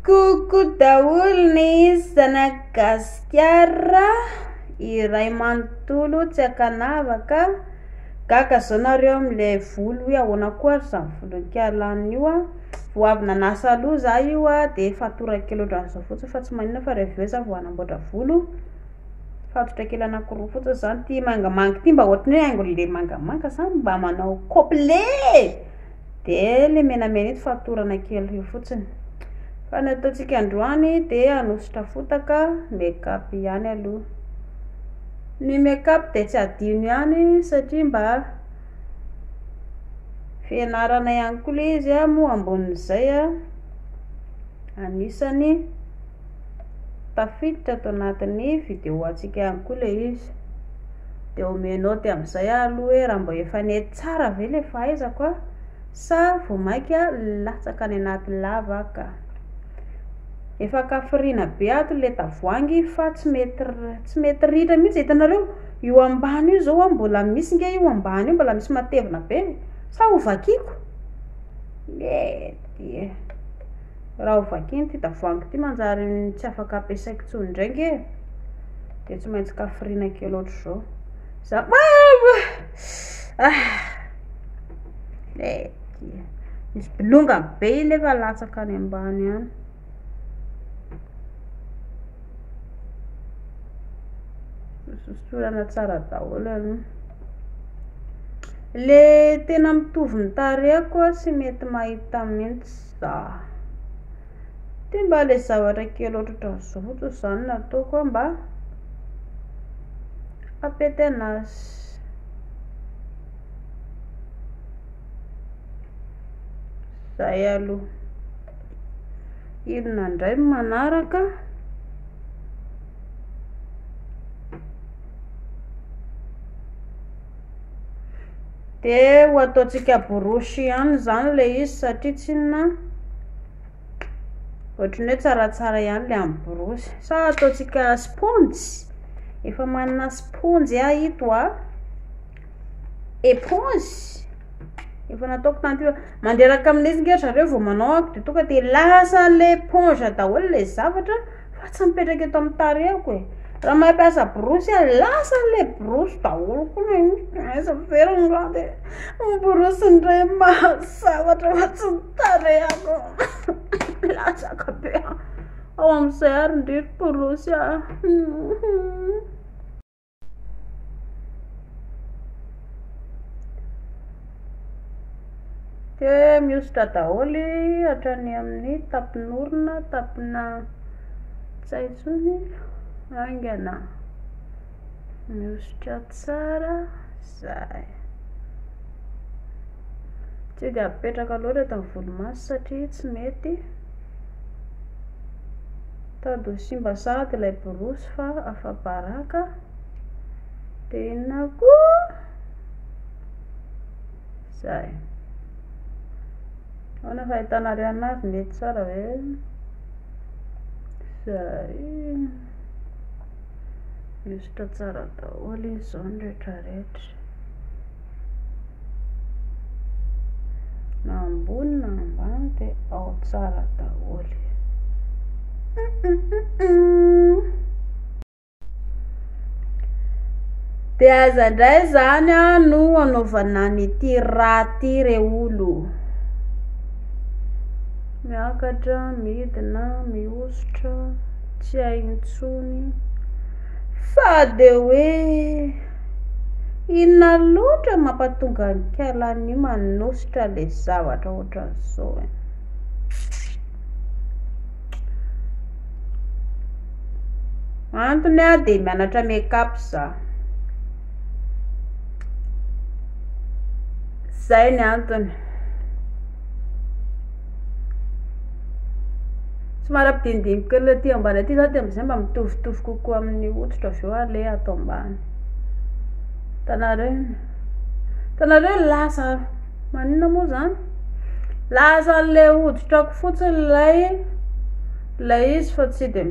Coucou daholo ny zanagasikara iray manontolo tsy akanavaka gaga zao nareo am'le volo hoe ahoana koa zany volon-kialana io vao avy nanasa aloha za io de fatoraka ohatran'izao fotsiny fa tsy maninona fa rehefa za vao anamboatra volo fatotra kely anankiroa fotsiny zany ty mangamanga ty mba ohatry hoe haingon'le mangamanga zany mba manao complet de le menamena ito fatorana kely io fotsiny fa ny ataontsika androany de anositra fotaka make-up ihany aloha ny make-up de tsy adino ihany satria mba fianarana ihany koa le izy moa ambonin'izay anisany tafiditra ato anatin'ny vidéo antsika ihany koa le izy de omenao ty amin'izay aloha hoe raha mba efa nety tsara ve le fahaizako sa vao mainka latsaka any anaty lavaka efa kafiriana be ato le tavoangy fa tsy mety ritra mihitsy hitanareo io ambany io zao mbola misy nge io ambany io mbola misy matevina be sa ho vakiako mety raha ho vakiny ty tavoangy ty manjary tsy afaka ampiasaiko tsony ndraingy de tsy maintsy kafiriana kely ohatry zao za mety misy bolongany be iny nefa latsaka any ambany any sosorana tsara daholo aloha le tena mitovy ny tarehiko tsy mety mahita mihitsy za ty mba le zavatra kely ohatran'izao fotsiny zany nataoko mba apety anazy zay aloha inona ndray manaraka de ho ataontsika borosy ihany zany le izy satria tsy inona ohatrany hoe tsaratsara ihany le amin'ny borosy sa ataontsika sponge efa manana sponge ito éponge efa nataoko tany ty manderaka amin'izy nge zareo vao manao ako de tonga de lasa le éponge daholo le zavatra fa tsy mipetraka eto amin'ny tarehiko raha mampiasa borosy lasa le borosy daholo koa aiza veriny raha de borosy indray mahasavatra fa tsy nitarehako latsaka be ao amin'izay ary ndriro borosy de mihosotra daholo hatrany amin'ny tapinorona tapina tsaitsony aingana mihosotra tsara zay tsy de apetraka loatra eto amin'ny volomaso satria tsy mety tady ho simba sady ilay borosy fa afa-baraka de inona koa zay ahoana fahitanareo anazy mety tsara ve zay mihosotra tsara daholo izy zao ny rehetrarehetra na ambony na ambany de ao tsara daholo de aza ndray zany no anaovana nyty raha ty re olo miakatra midina mihosotra tsy aintsony fa de hoe inona loatra mampatonga ny kialana io manositra le zavatra ohatran'izao antony de mianatra make-up za zay ny antony somary ampidinidiny kely aty ambany aty za de am'izay mba mitovitovy kokoa amin'ny hoditra avy eo le ato ambany tanareo lasa maninona moa zany lasa le hoditrako fotsiny lay izy fa tsy de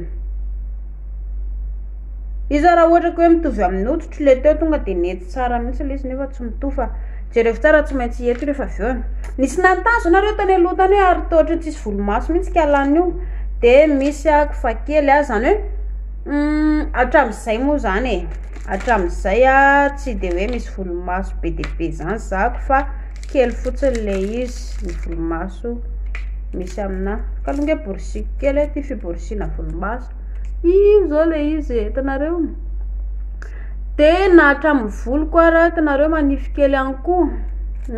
izy raha ohatra ko hoe mitovy amin'ny hoditra le teo tonga de nety tsara mihitsy le izy nefa tsy mitofa jereo tsara tsy maintsy eto rehefa avy eo nisy nantazo nareo tany aloha tany hoe ary tohatra tsisy volomaso mihitsy kialana io de misy kifa kely zany hoe atramizay moa zany atramizay tsy de hoe misy volomaso be de be zany zako fa kely fotsiny le izy ny volomaso misy amina kalonge borsy kely ty fiborsina volomaso io zao le izy hitanareo de na hatramin'ny volo koa raha hitanareo manify kely ihany koa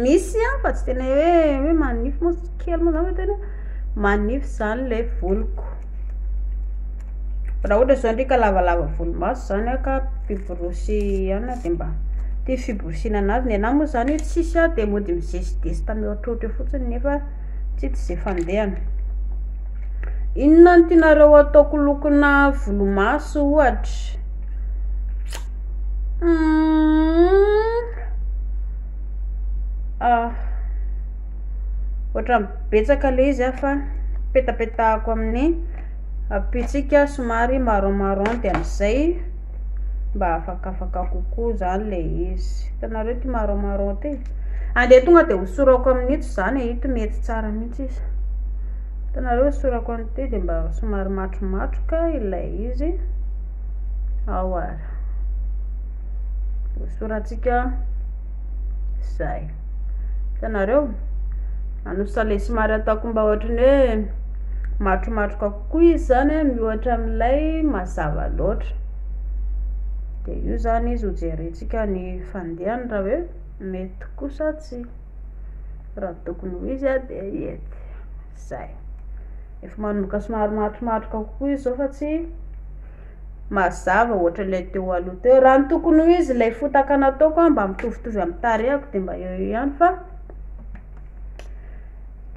misy fa tsy tena hoe manify moa kely moa zany tena manify zany le voloko raha ohatra zao ndreka lavalava volomaso zany ka fiborosy ihany de mba ty fiborosina anazy ny anahy moa zany tsisy de mody mizesidesy tamy ohatrohatra fotsiny nefa tsy zay fandehana. Inona ny tianareo ataoko lokona volomaso ohatra ohatra betsaka le izy fa petapetahako amin'ny apitsika somary marron de amizay mba afakafaka kokoa zany le izy hitanareo ty marron ty andeha tonga de hosorako amin'ito zany ito mety tsara mihitsy izy hitanareo hosorako an'ity de mba somary matromatroka ilay izy ao ara hosoratsika zay hitanareo anosa le somary ataoko mba ohatrany hoe matromatroka kokoa izy zany mihoatra amin'ilay mazava loatra de io zany izy hojerentsika ny fandehany raha hoe mety kosa tsy raha tokony ho izy de ety zay efa manomboka somary matromatroka kokoa izy zao fa tsy mazava ohatra le teo aloha teo raha ny tokony ho izy lay fotaka nataoko mba mitovitovy amin'ny tarehako de mba eo ihany fa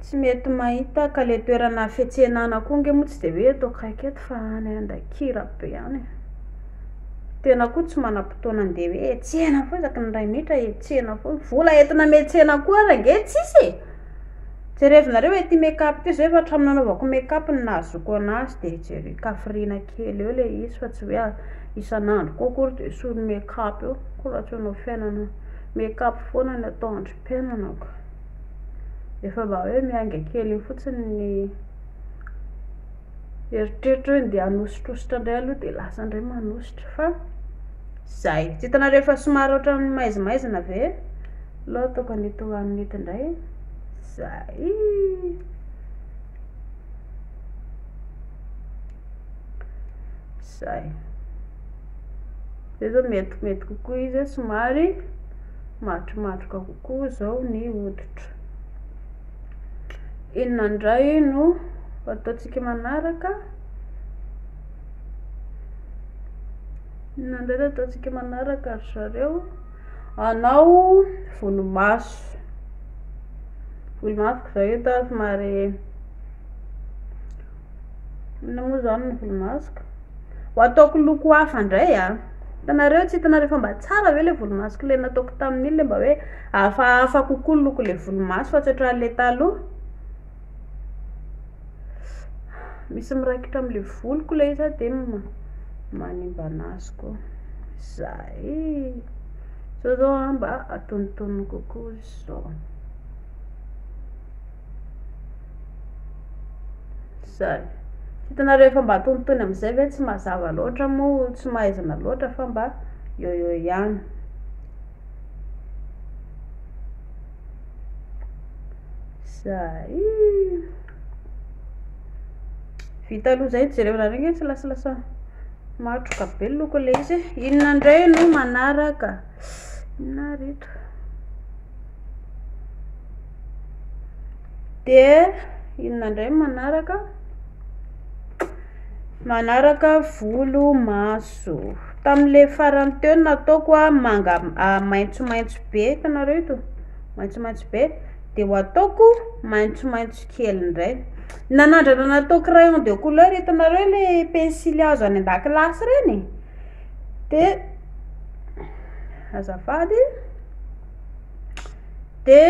tsy mety mahita ka le toerana fiantsenana koa nge moa tsy de hoe ataoko kaiky eto fa any andakira be ihany tena koa tsy manam-potoana andeha hoe tsena fo isaky ny ray minitra tsena fo vola entina metsena koa raha nge tsisy jerevinareo hoe ty make-up ty zao efa hatramin'ny nanaovako make-up ny nahazoko anazy de jere kafirina kely eo le izy fa tsy hoe isan'andro koa akory de solo make-up eo koa raha tsy anao fiainana make-up foana ny atao androm-piainanako efa mba hoe mianga kely fotsiny ny eritreritro hoe de anositositra indray aloha de lasa indray manositra fa zay tsy hitanareo efa somary ohatran'ny maizimaizina ve lo ataoko anito amin'ito indray zay zay zao mety kokoa izy somary matromatroka kokoa zao ny hoditra inona indray no ataontsika manaraka inona indray ataontsika manaraka ry zareo anao volomaso zay eto somary inona moa zany ny volomasoko ho ataoko loko hafa indray hitanareo tsy hitanareo fa mba tsara ve le volomasoko le nataoko tamin'iny le mba hoe hafahafa kokoa loko le volomaso fa tsy ohatran'le taloha misy miraikitra am'le voloko le izy de manimba anazy koa zay zao mba atonontonony kokoa zao zay hitanareo efa mba tonotony am'izay ve tsy mazava loatra moa tsy mahaizana loatra fa mba eo ihany zay vita aloha zay jereo regny tsy lasalasa matroka be loko le izy inona indray no manaraka inona reto de inona indray manaraka volomaso tam'le farany teo nataoko manga maitsomaitso be hitanareo ito maitsomaitso be de ho ataoko maitsomaitso kely indray nanandrana nataoko crayon de couleur hitanareo le pensily azo any an-dakilasy reny de azafady de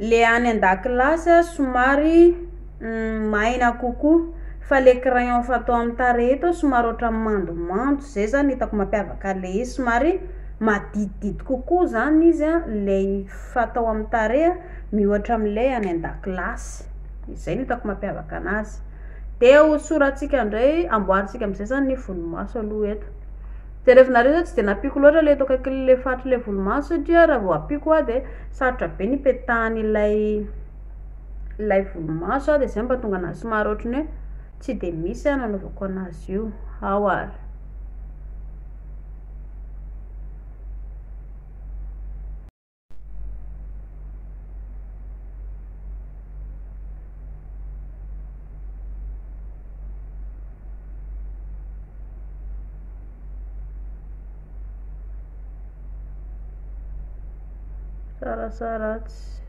le any an-dakilasy somary maina kokoa fa le crayon fatao amin'ny tarehy eto somary ohatran'ny mandomando zay zany hitako mampiavaka le izy somary madididid kokoa zany izy le fatao amin'ny tarehy mihoatra amin'ilay any an-dakilasy izay hitako mampiavaka anazy dia hosorantsika indray amboarintsika amin'izay zany ny volomaso aloha eto. Dia rehefinareo zao tsy dia nampiko loatra le eto akaikin'le fatr'le volomaso satria raha vao ampiko dia sarotra be ny petahany ilay volomaso dia zay mba tonga anazy somary ohatrany hoe tsy dia misy nanaovako anazy io ao ary. Sarasaratsy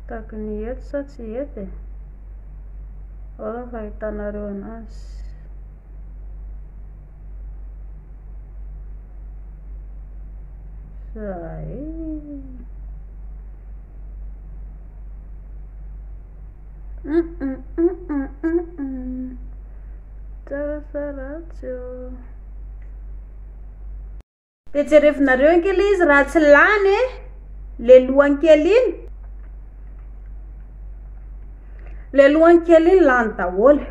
taky ny eto sa tsy eto e, ora fahitanareo anazy. Zay sarasaratsy dia jerevinareo ankely izy raha tsy lany le lohankely iny, le lohankely iny lany daholo.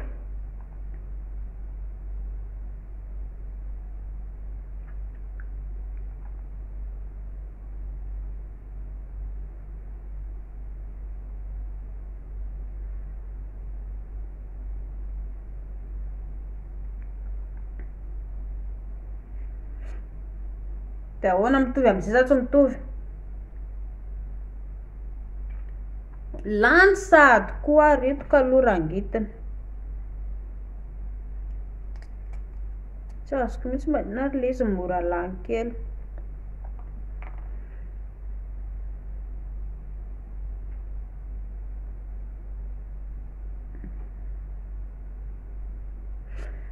Dia ahoana mitovy amin'izay sa tsy mitovy? Lany sady koa ritoka aloha rangitina. Tsy azoko mihitsy mba nary le izy mora lany kely.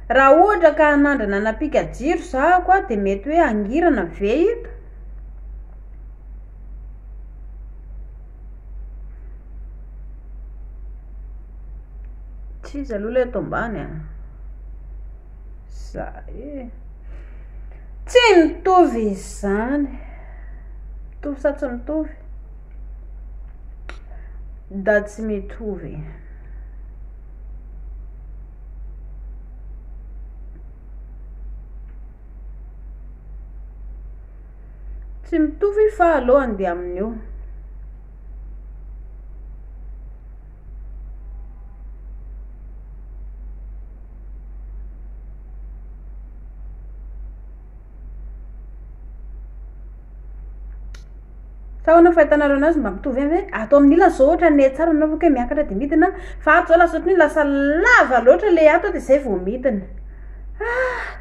Raha ohatra ka hanandrana napika jiro za koa dia mety hoe angirana ve ito? Tsy izy aloha le eto ambany zay tsy mitovy izany. Mitovy sa tsy mitovy? Da tsy mitovy. Tsy mitovy fa aleo andeha amin'io. Sa hoana fahitanareo anazy mba mitovy hoe ato amin'ilany zao ohatra ne tsara anaovako hoe miakatra dia midina, fa ato zao lasa ohatran'ny lasa lava loatra le ato dia zay vao midina.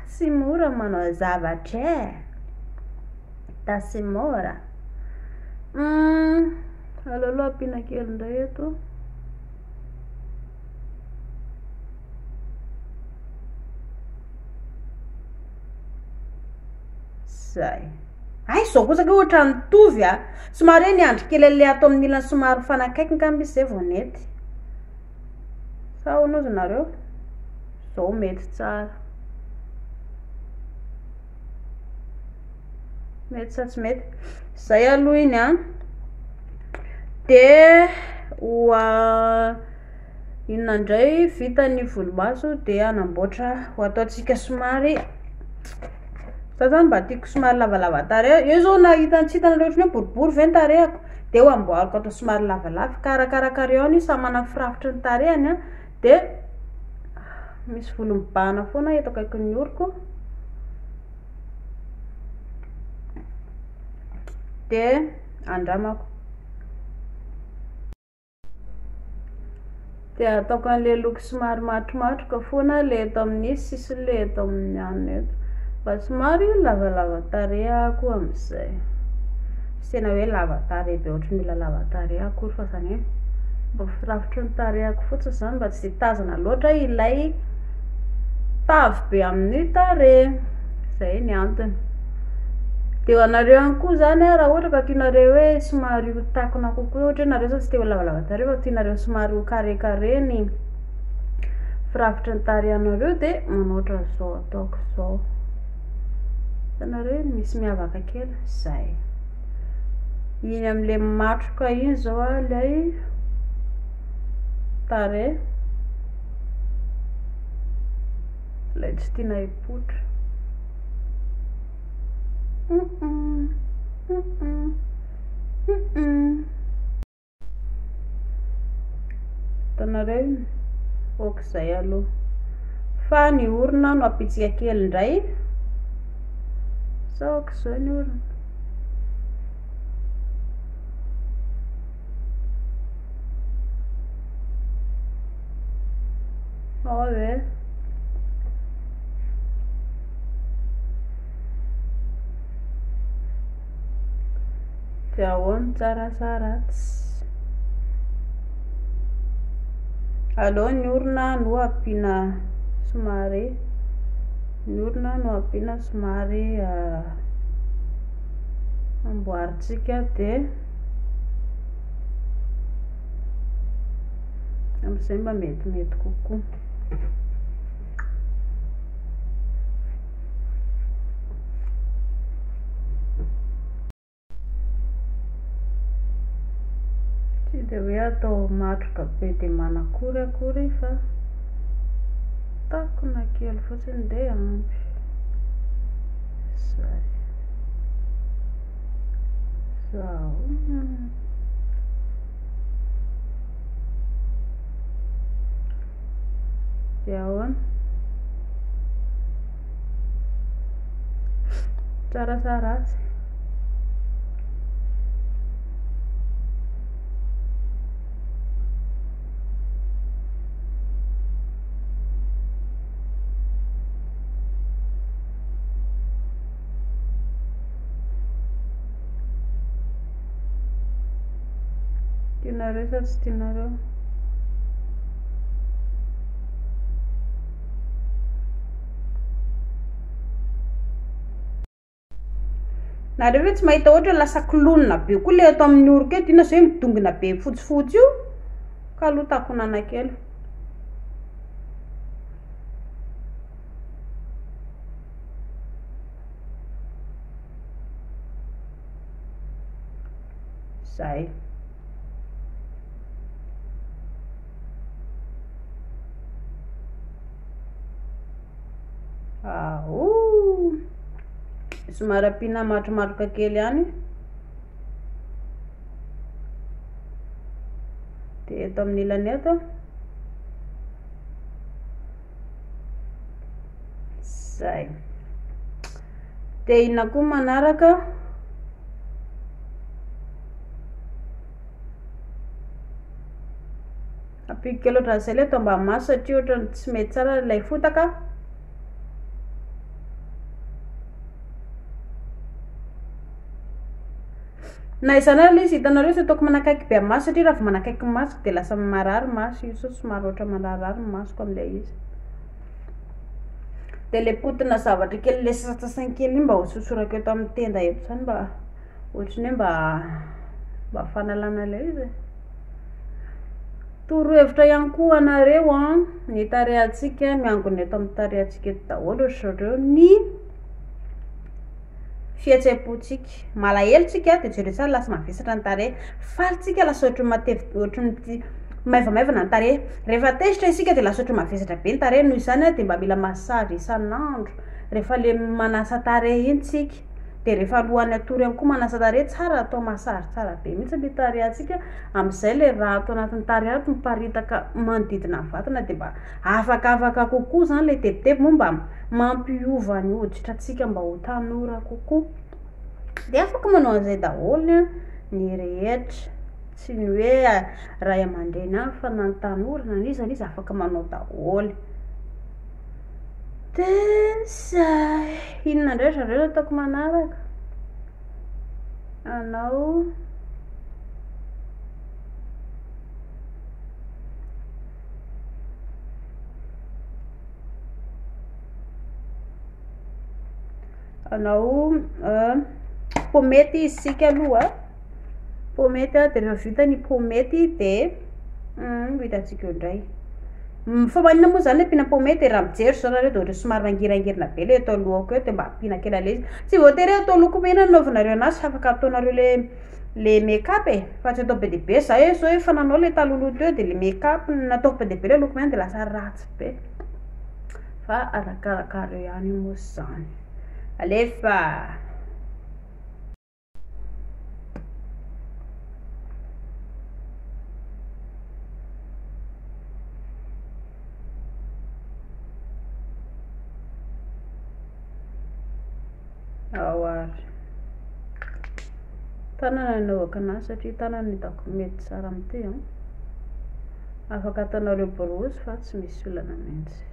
Tsy mora manao zavatra da sy mora. Aleoloha ampiana kely indray eto. Zay. Ay zao kosa ke ohatra mitovy somary ny andro kely le ato amin'ilany somary fanakaiky ngamby izy zay vao nety. Sa ahoana ozy nareo? Zao mety tsara. Mety sa tsy mety? Zay aloha iny dia inona indray vita ny volomaso dia anamboatra ho ataontsika somary za zany mba tiako somary lavalava tarehy. Io zao nahita tsy hitanareo ohatrany hoe boribory ve ny tarehako dia ho amboariko atao somary lavalava karakarakareo io samy manana firafitry ny tarehany dia misy volo mibahana foana eto akaikin'ny oriko. Dia andramako dia ataoko an'le loky somary matromatroka foana le eto amin'ny sisiny le eto amin'ny anina eto mba somary lavalava tarehako amin'izay. Tsy tena hoe lava tarehy be ohatry mila lava tarehy akory fa zany hoe mba firafitry ny tarehako fotsiny zany mba tsy tazana loatra ilay tavy be amin'ny tarehy. Zay ny antony. Dia anareo ihany koa zany raha ohatra ka tianareo hoe somary ho takona kokoa ohatra hoe nareo zao tsy te ho lavalava tarehy fa tianareo somary ho carré ny firafitry ny tarehanareo dia manao ohatran'izao ataoko izao. Hitanareo misy miavaka kely. Zay. iny am'le matroka iny zao a lay tarehy lay tsy tiana hipotra. Hitanareo oak'izay aloha fa ny orona no apitsika kely indray sa oak'izao ny orona. Ao ve de ahoana tsara sa ratsy. Aleo ny orona no ampiana somary, ny orona no ampiana somary amboaritsika de am'izay mba metimety kokoa. Tsy de hoe atao matroka be de manakory fa takona kely fotsiny de ampy. Zay zao de ahoana tsara sa ratsy. Tianareo sa tsy tianareo? Nareo hoe tsy mahita ohatra lasa klonina be koa le ato amin'ny orika eto, ina zay midongona be fotsifotsy io ka aloha takonana kely. Zay somary ampiana matromatroka kely ihany de eto amin'ny ilany eto zay. De inona koa manaraka? Ampiko kely ohatran'izay le atao mba maso satria ohatrany tsy mety tsara ilay fotaka. Na izany ary izy hitanareo sy ataoko manakaiky be maso satria raha vao manakaiky masoko de lasa marary maso io, so somary ohatra manarary masoko am'ilay izy. De le potina zavatra kely le sasasasany kely iny mba ho sosorako eto amin'ny tenda eto zany mba ohatrany hoe mba fanalana ilay izy. Torohevitra ihany koa anareo ny tarehantsika miangona eto amin'ny tarehantsika eto daholo ohatry zareo ny fihetsepontsika. Malahelo tsika de jereo tsara lasa mavesatra ny tarehy, faly tsika lasa ohatrany maivamaivana ny tarehy, rehefa tezitra isika de lasa ohatrany mavesatra be ny tarehy. Noho izany de mba mila massage isan'andro rehefa le manasa tarehy iny tsika, de rehefa alohan'ny atory ihany koa manasa tarehy tsara atao massage tsara be mihitsy ny tarehantsika. Am'izay le raha atao anatin'ny tarehy ato miparitaka manodidina ny vatana de mba afaka kokoa zany le tebotebo moa mba mampiova ny hoditratsika mba ho tanora kokoa. De afaka manao an'izay daholo ny rehetra, tsy ny hoe ray aman-dreny ihany fa na ny tanora na n'iza n'izy afaka manao daholo. De zay, inona indray zareo ataoko manaraka? Anao pomety izy sika aloha, pomety de rehefa vita ny pomety de hitantsika eo indray. Fa manina moa zany ampiana pomety raha mijery zao nareo de ohatra somary mangirangirina be le atao lohako eo de mba ampiana kely le izy. Tsy voatery atao lokomena anaovanareo anazy, afaka ataonareo le le make-up e fa tsy atao be dia be za zao efa nanao le taloloha teo dia le make-up nataoko be dia be le loko mena dia lasa ratsy be fa arakarakara ihany moa zany alefa aoary tanana naovaka anazy satria tanana hitako mety tsara amity afaka ataonareo borosy fa tsy misy olana mihitsy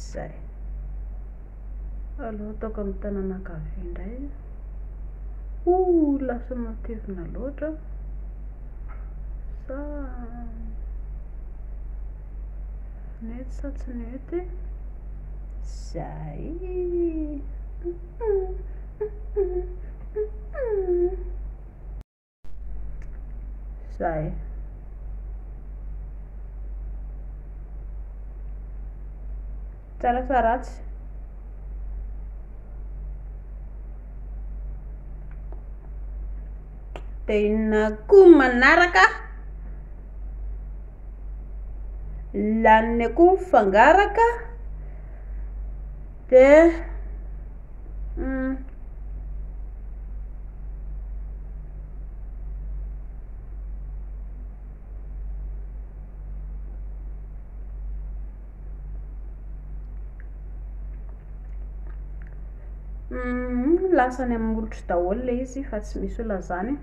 zay aloha ataoko amin'ny tanana ankavia indray lasa matevina loatra sa nety sa tsy nety zay zay tsara sa ratsy dia inona koa manaraka laniny koa mifangaraka dia lasany amin'ny molotro daholo le izy fa tsy misy olona zany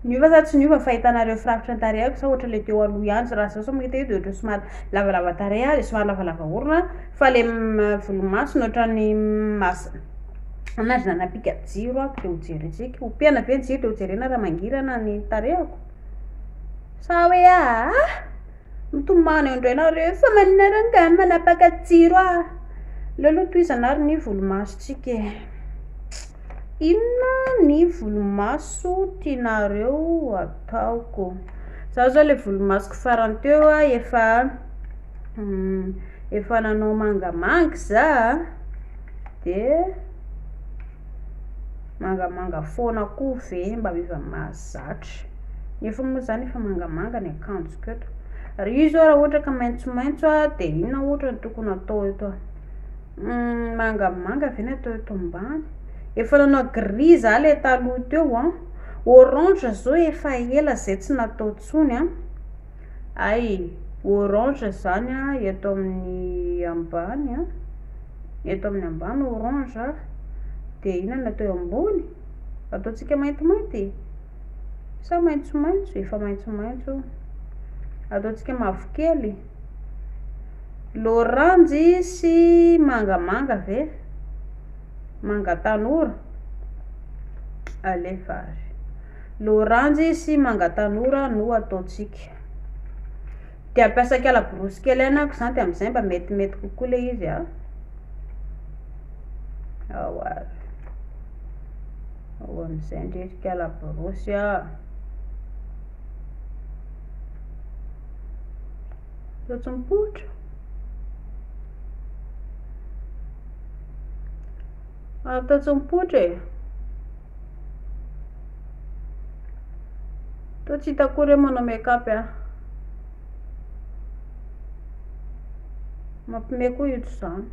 niova sa tsy niova fahitanareo firafitra an-tarehako sa ohatra le teo aloha ihany raha zao mahita io dia ohatra somary lavalava tarehy dia somary lavalava orona fa le volomaso ohatrany masina anazy nanapika jiro ako teo jery tsika ompiana ve ny jiro teo jerena raha mangirana ny tarehako sa hoe mitomany eo indrainareo fa maninaranga manapaka jiro le aloha toizanary ny volomasotsika inona ny volomaso tianareo ataoko za zao le volomasoko farany teo efa nanao mangamanga za dia mangamanga foana koa ve mba miva mahazatra nefa moa zany efa mangamanga ny akanjoko eto ary io zao raha ohatra ka maitsomaitso dia inona ohatra ny tokony atao eto mangamanga ve ny atao eto ambany efa nanao gris za le taloha teo orange zao efa ela zay tsy natao tsony ay orange zany eto amin'ny ambany eto amin'ny ambany orange dia inona no atao ambony ataontsika maintimainty sa maitsomaitso efa maitsomaitso ataontsika mavokely l'orange sy mangamanga ve manga tanora alefa l'orange sy manga tanora no ataontsika dia ampiasa kala borosy kely anako zany dia amin'izay mba metimety kokoa le izy ao amin'izay ndreky kala borosy totsompotra totsompotra to tsy hitakory manao make-up mampime koa ito zany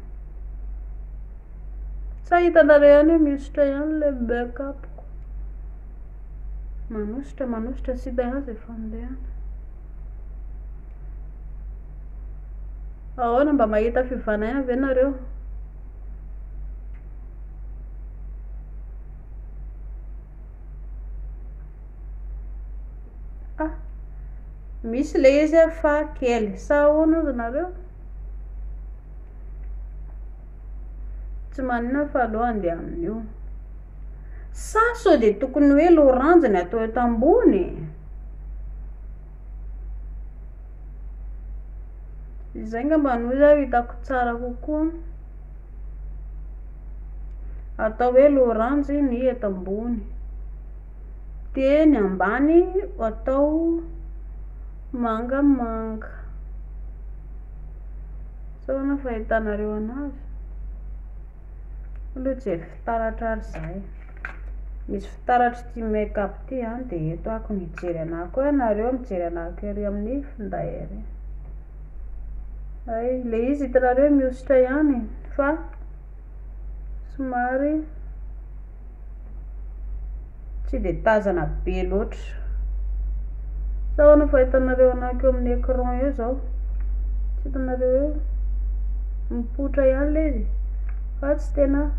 sa hitanareo ihany mihosotra ihany le make-upko manositra sy hita ihany zay fandehana ahoana mba mahita fivana ihany ve nareo misy le izy fa kely sa ahoana ozy nareo tsy manina fa aloha andeha amin'io sa so dia tokony hoe l'orange ny atao eto ambony Izay ngamba no zao hitako tsara kokoa. Atao hoe loranjy ny eto ambony, de ny ambany atao mangamanga. Sao na fahitanareo anazy? Aloha jery fitaratra ary zay. Misy fitaratra ty make-up ty de eto ako mijery anahy koa nareo mijery anahy ery amin'ny finday ery. Ay, le izy hitanareo mihosotra ihany fa somary tsy de tazana be loatra. Sao na fahitanareo anahy eo amin'ny écran eo zao? Tsy hitanareo eo? Mipoitra ihany le izy fa tsy tena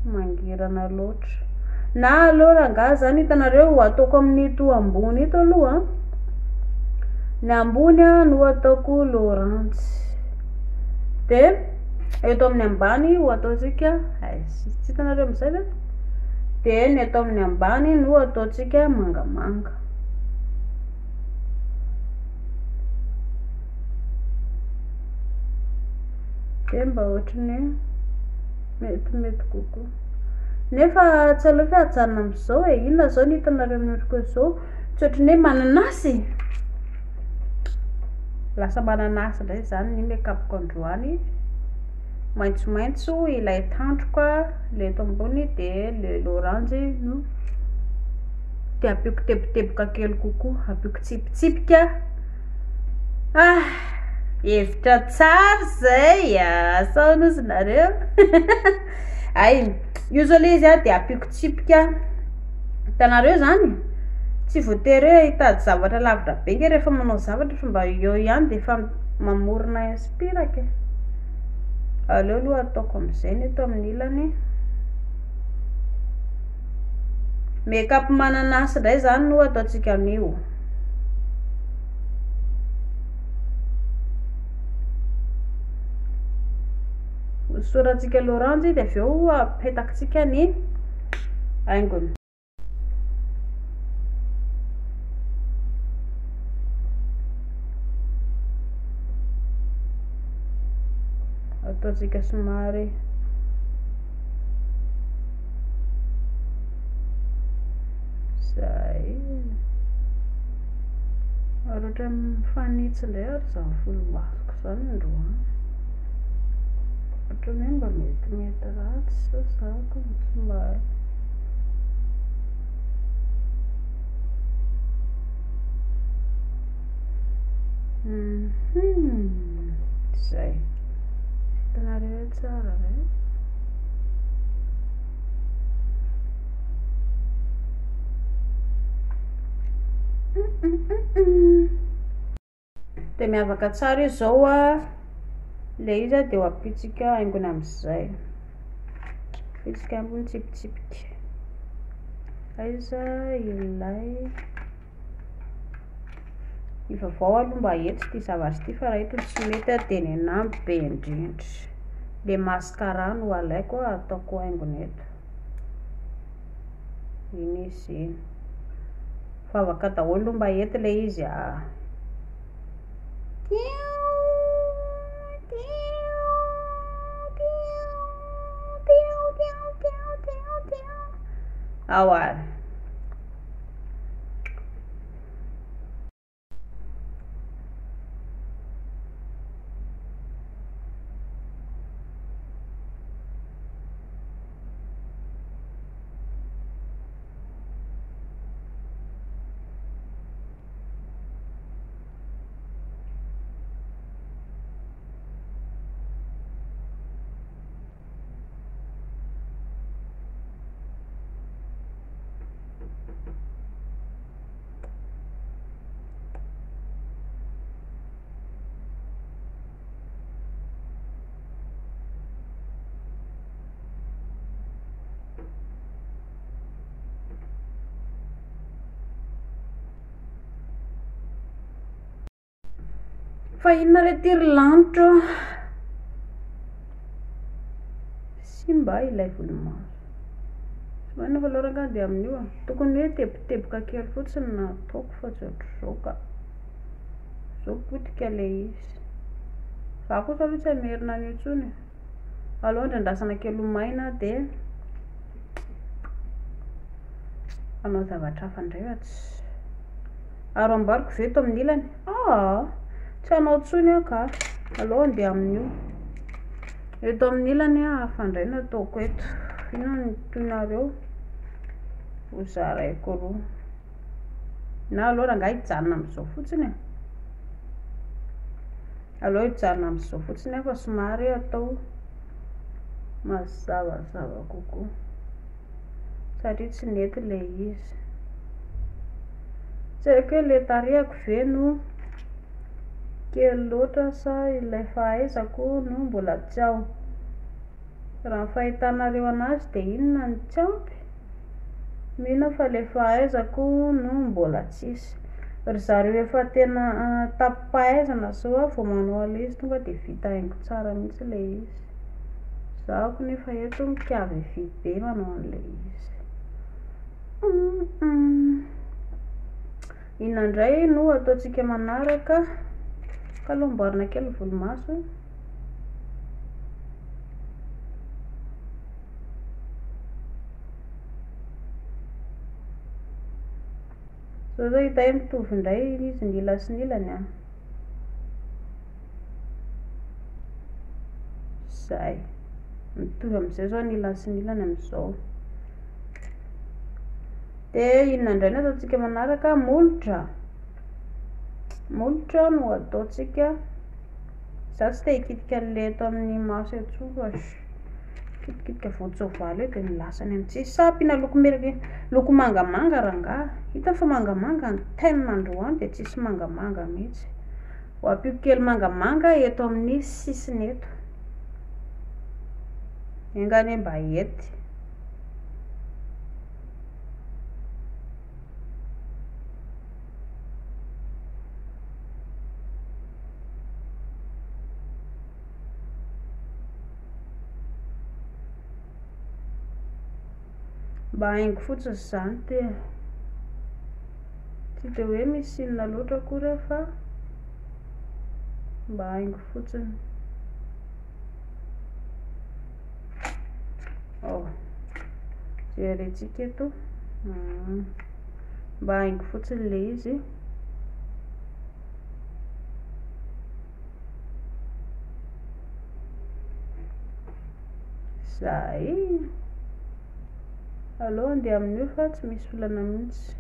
mangirana loatra. Na aloha rangahy zany hitanareo ataoko amin'ito ambony ito aloha, ny ambony no ataoko loranjy, de eto amin'ny ambany ho ataotsika tsy hitanareo amin'izay ve? De ny eto amin'ny ambany no ataotsika mangamanga. De mba ohatrany metimety kokoa. Nefa tsy alefa hajanona am'izao inona zao ny hitanareo mihotroko zao? Tsy ohatrany hoe mananasy. Lasa mananasy indray zany ny make-up-ko androany. Maitsomaitso ilay tandroka, le eto ambony de le loranjy no de ampiako teboteboka kely kokoa, ampiako tsipitsipika. Hevitra tsara zay sao nosy nareo. Ay, usually izy de ampiako tsipika. Hitanareo zany? Tsy voatery hoe hitady zavatra lavitra be nge rehefa manao zavatra fa mba eo ihany de efa mamorona inspiraka. Aleo aloha ataoko am'izay ny eto amin'ny ilany. Make-up mananasy indray zany no ataotsika an'io. Soratsika loranjy de avy eo apetaksika ny haingony. Ataotsika somary zay. Ohatra mifanitsy indray ary zany volomasoko zany androany. Ohatrany hoe mba metimety ratsy sa zako somary. Zay. Hitanareo tsara ve? De miavaka tsara izy zao le izy de ho apitsika haingony am'izay. Apitsika ambony tsipitsipika. Aiza ilay ivavao aloha mba eto ty zavatra ty fa raha eto tsy mety de nenahy be indrindra. Le mascara no alaiko ataoko haingony eto. Iny izy favaka daholo mba eto le izy ao ary. Fa inona re tiry lanitra? Simba ilay volomaso. Somary fa loranga de amin'io tokony hoe teboteboka kely fotsiny nataoko fa tsy ohatr'izao ka. Zao potika le izy. za kosa aloha tsy amerina an'io intsony aloha ndrandasana kely ho maina dia anao zavatra hafa indray fa tsy aro ambariko ve eto amin'ny ilany tsy anao tsony aho ka aloha andeha amin'io eto amin'ny ilany hafa indray nataoko eto ino ny toinareo ho zaraiko roa na aloha rangahy hijanona amin'izao fotsiny aloha hijanona amin'izao fotsiny fa somary atao mazavazava kokoa satria tsy nety ilay izy tsy haiko hoe ilay tarehako ve no kely loatra sa ilay fahaizako no mbola tsy ao raha fahitanareo anazy dia inona ny tsy ampy mino fa ilay fahaizako no mbola tsisy ry zareo efa tena tapipahaizana zao vao manao an'ilay izy tonga dia vita haingo tsara mihitsy ilay izy zahako nefa eto mikiavy vy be manao an'ilay izy inandray no ataontsika manaraka kalomboarina kely volomaso so zao hita hoe mitovy indray izy ny ila sy ny ilany zay mitovy amin'izay zao ny ila sy ny ilany amin'izao dia inona indray no ataontsika manaraka molotra no ataontsika za tsy te hikitika an'ilay eto amin'ny maso etso fa kitikita voatsoavaly eo dia milasany amin'tsisy sa ampiana loko mangamanga rangahy hita fa mangamanga ny tenina androany dia tsisy mangamanga mihitsy ho ampiako kely mangamanga eto amin'ny sisiny eto engany mba ety mba haingo fotsiny zany dia tsy dia hoe misy inona loatra akory fa mba haingo fotsiny jerentsika eto mba haingo fotsiny ilay izy zay aloha andeha amin'io fa tsy misy olana mihitsy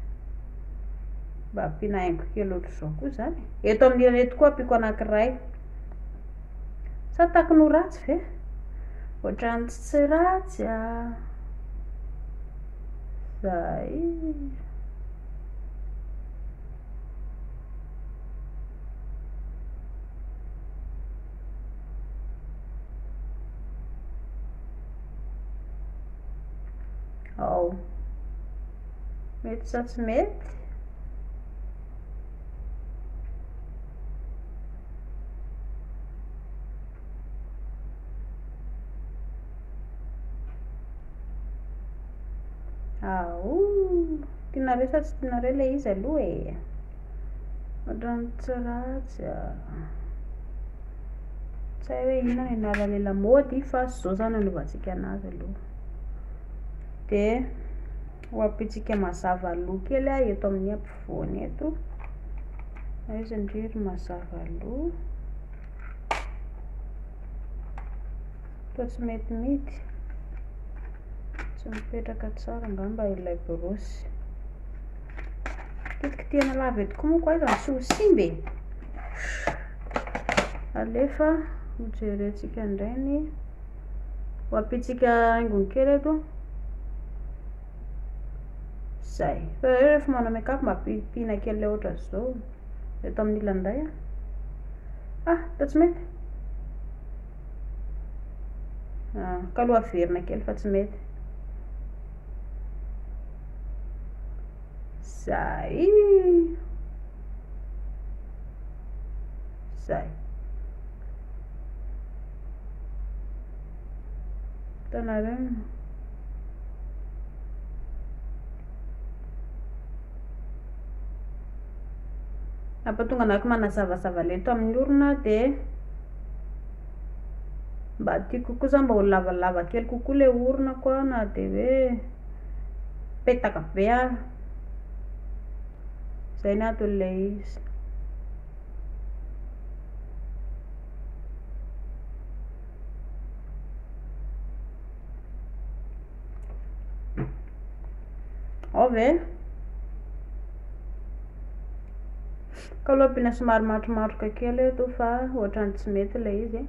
mba ampiana haingo kely ohatr'izao koa zany eto amin'ny ilany eto koa ampiako anankiray sa takony ho ratsy ve ohatrany tsy ratsy zay mety sa tsy mety tianareo sa tsy tianareo ilay izy aloha ohatrany tsy ratsy tsy hay hoe inona ny anaran'ilay lamaody fa zao zany anaovantsika anazy aloha dia ho ampitsika mazava loha kely eto amin'ny ampovoany eto aiza indrery mazava loha toa tsy mety mity tsy mipetraka tsara ngamba ilay borosy kitikitihana lava eto koa moa aiza sy ho simby alefa hojerentsika indray ny ho ampitsika haingony kely eto zay fa rehefa manao make-up mba pihina kely ilay ohatra zao eto amin'ny ilany indray toa tsy mety kaloha averina kely fa tsy mety zay hitanareo ampatonga anarako manazavazava leto amin'ny orona dia mba tiako kokoa zany mba ho lavalava kely kokoa le orona koa na de hoe petaka be a zay ny aton'le izy. Ave ka aloha ampina somary matromatroka kely eto fa ohatrany tsy mety le izy.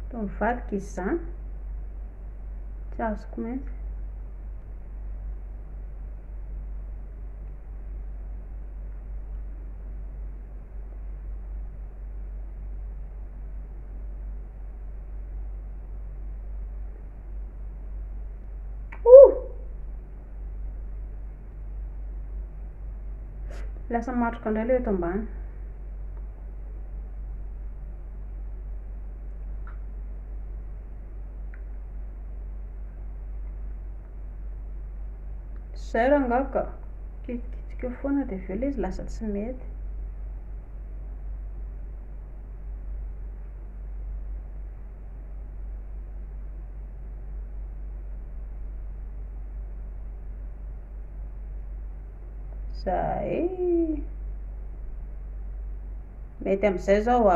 To mivadika izy zany tsy azoko mihitsy. Lasa matroka indray le eto ambany. Zay raha angaka kitikitsika foana de aveo le izy lasa tsy mety. Zay mety am'izay zao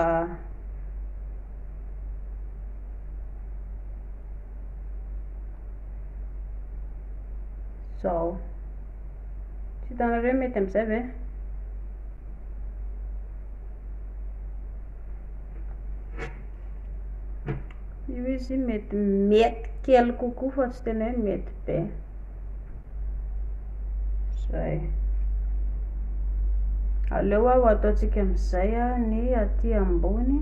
zao tsy hitanareo mety am'izay ve? Io izy mety kely kokoa fa tsy tena hoe mety be. Zay aleo ho ataontsika am'izay ny aty ambony.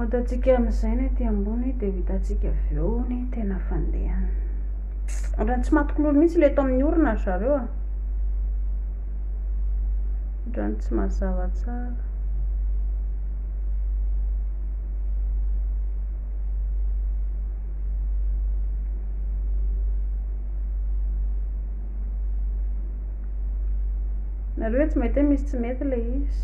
Ataontsika am'izay ny aty ambony de hitantsika aveo ny tena fandehany. Ohatrany tsy matokololo mihitsy le eto amin'ny orona zareo a. Ohatrany tsy mazava tsara. Nareo hoe tsy mety hoe misy tsy mety le izy.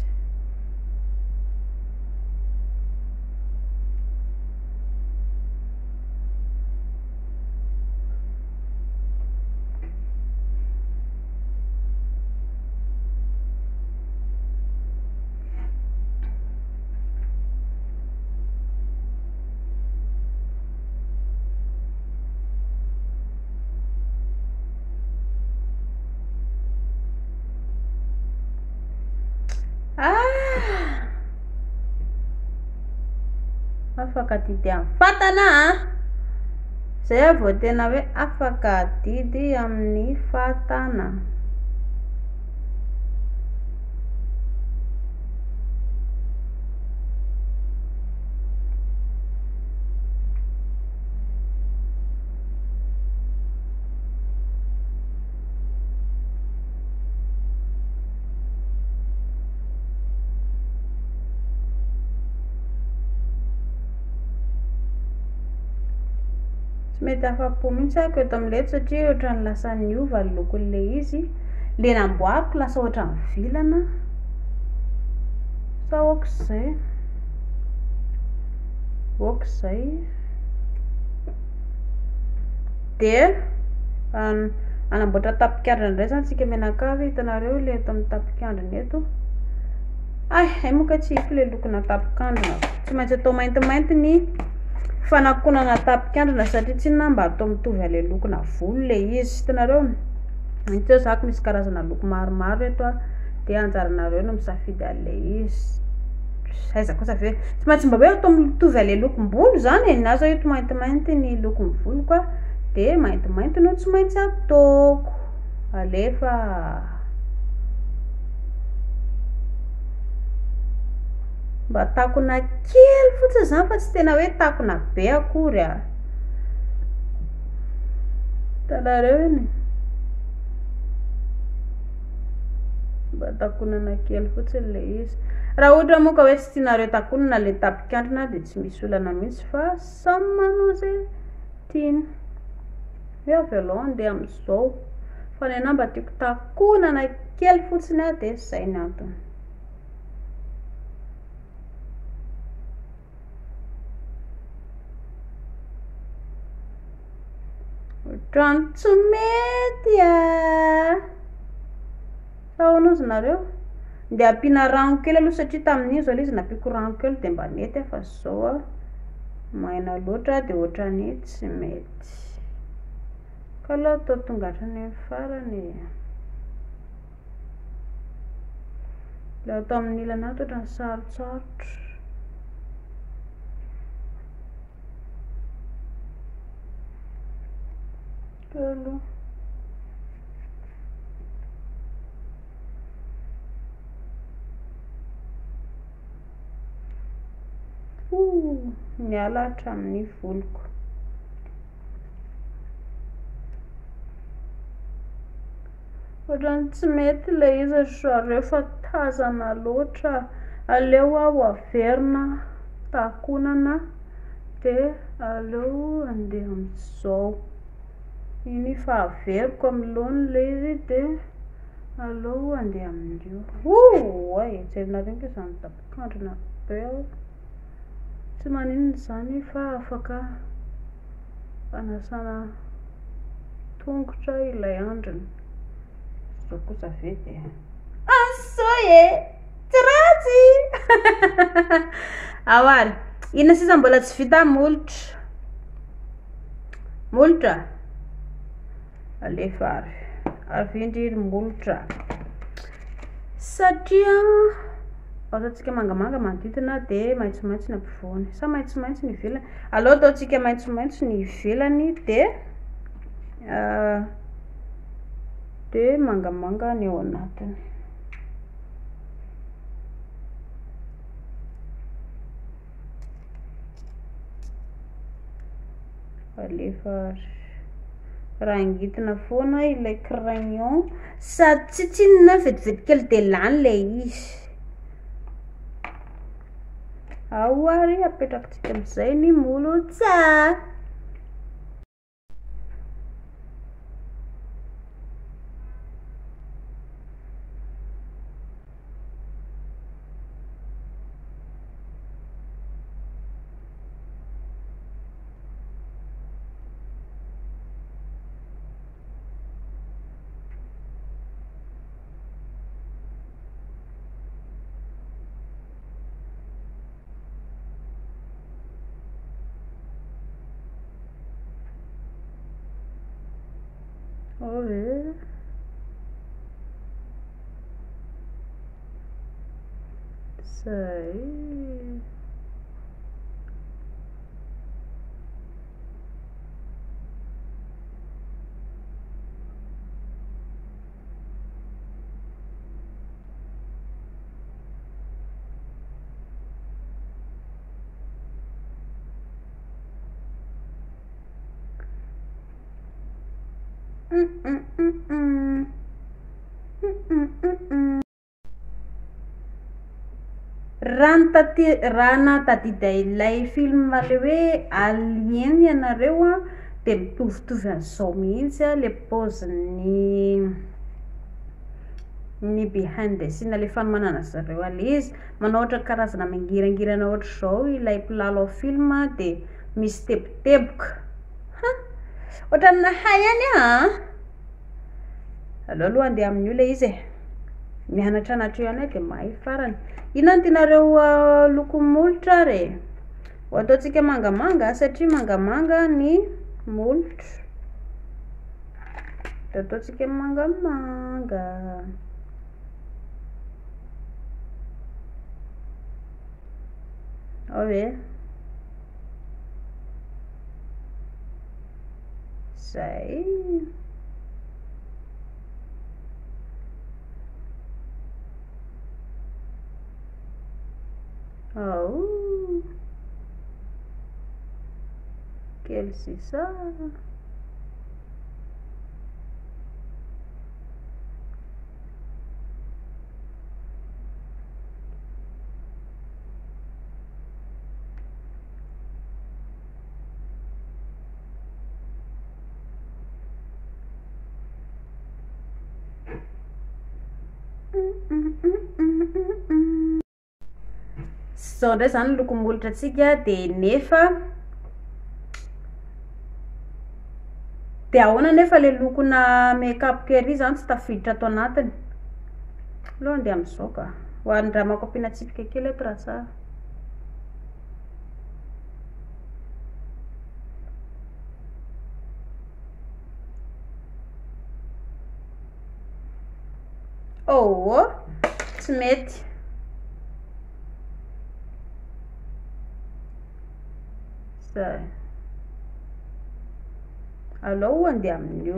Afaka didy amin'ny fatana zay vao tena hoe afaka didy amin'ny fatana. Mety afa-po mihitsy ako eto amin'ilay satria ohatrany lasa niova ny lokon'le izy. Le namboariko lasa ohatrany vilana. Sa ohatr'izay. Ohatr'izay. De anamboatra tapikandrina indray zany tsika menakavy. Hitanareo le eto amin'ny tapikandrina eto. Ay moka tsy hiko le lokona tapikandrina. Tsy maintsy atao maintimainty ny fanakonana tapikandrina satria tsy mba atao mitovy ale lokona volo le izy. Hitanareo Mitsy zako misy karazana loko maromaro eto de anjaranareo no misafidy ale izy. Aiza kosa ve tsy maintsy mba hoe atao mitovy ale lokom-bolo zany na zao eto maintimainty ny lokon'ny voloko de maintimainty no tsy maintsy ataoko. Alefa mba takona kely fotsiny zany fa tsy tena hoe takona be akory Hitanareo iny. mba takonana kely fotsiny le izy raha ohatra moa ka hoe tsy tianareo takonana le tapikandrina dia tsy misy olana mihitsy fa samy manao zay tiany hoe avy aloha andeha amin'izao fa ny anah mba tiako takonana kely fotsiny a dia zay ny antony ohatrany tsy mety a sahoana ozy nareo dia ampiana rano kely aloha satria tamin'iny zao le izy nampiako rano kely dia mba mety fa zao a maina loatra dia ohatrany tsy mety ka aloha atao tonga hatrany amin'ny farany le atao amin'ny ilana ato ohatrany sarotsarotra aloha miala hatramin'ny voloko ohatrany tsy mety le izy zareo fa tazana loatra aleo aho averina takonana dia aleo andeha amin'izao iny fa averiko amin'lohany le izy dia aleo andeha amin'io ay jerinareo ke izany tapikandrina be aho tsy maninona izany fa afaka fanasana tongotra ilay andriny zao kosa ve dia asoe tsy ratsy awary ina sisa mbola tsy vita molotra alefa avy indriry molotra satria ataontsika mangamanga manodidina dia maitsomaitso ny ampovoany sa maitsomaitso ny ivelany aloha ataontsika maitsomaitso ny ivelany dia mangamanga ny ao anatiny alefa raha angitina foana ilay crayon sady tsy tsinona vetivety kely dia lany le izy awary apetrakontsika amin'izay ny molotra Olha. Sei. Raha natadida ilay film le hoe Alien ianareo a dia mitovitovy an'izao mihitsy a le paoziny ny behind the scene le fanomanana zareo ale izy manao ohatra karazana mangirangirana ohatra zao ilay mpilalao film dia misy teboteboka ohatrany nahay any aloha andeha amin'io le izy mianatra anatra ihany dia mahay farany ina ny tianareo loko molotra re ataontsika mangamanga satria mangamanga ny molotra dia ataontsika mangamanga ve zay quel c'est ça zao ndray zany lokom-bolotra atsika de nefa de ahoana nefa le lokona make-up kery zany tsy tafiditra ato anatiny aloha andeha am'izao ka ho an'ny raha makopina tsipika kely eto raha tsara. Oh, tsy mety. Zay. Alao andeha amin'io.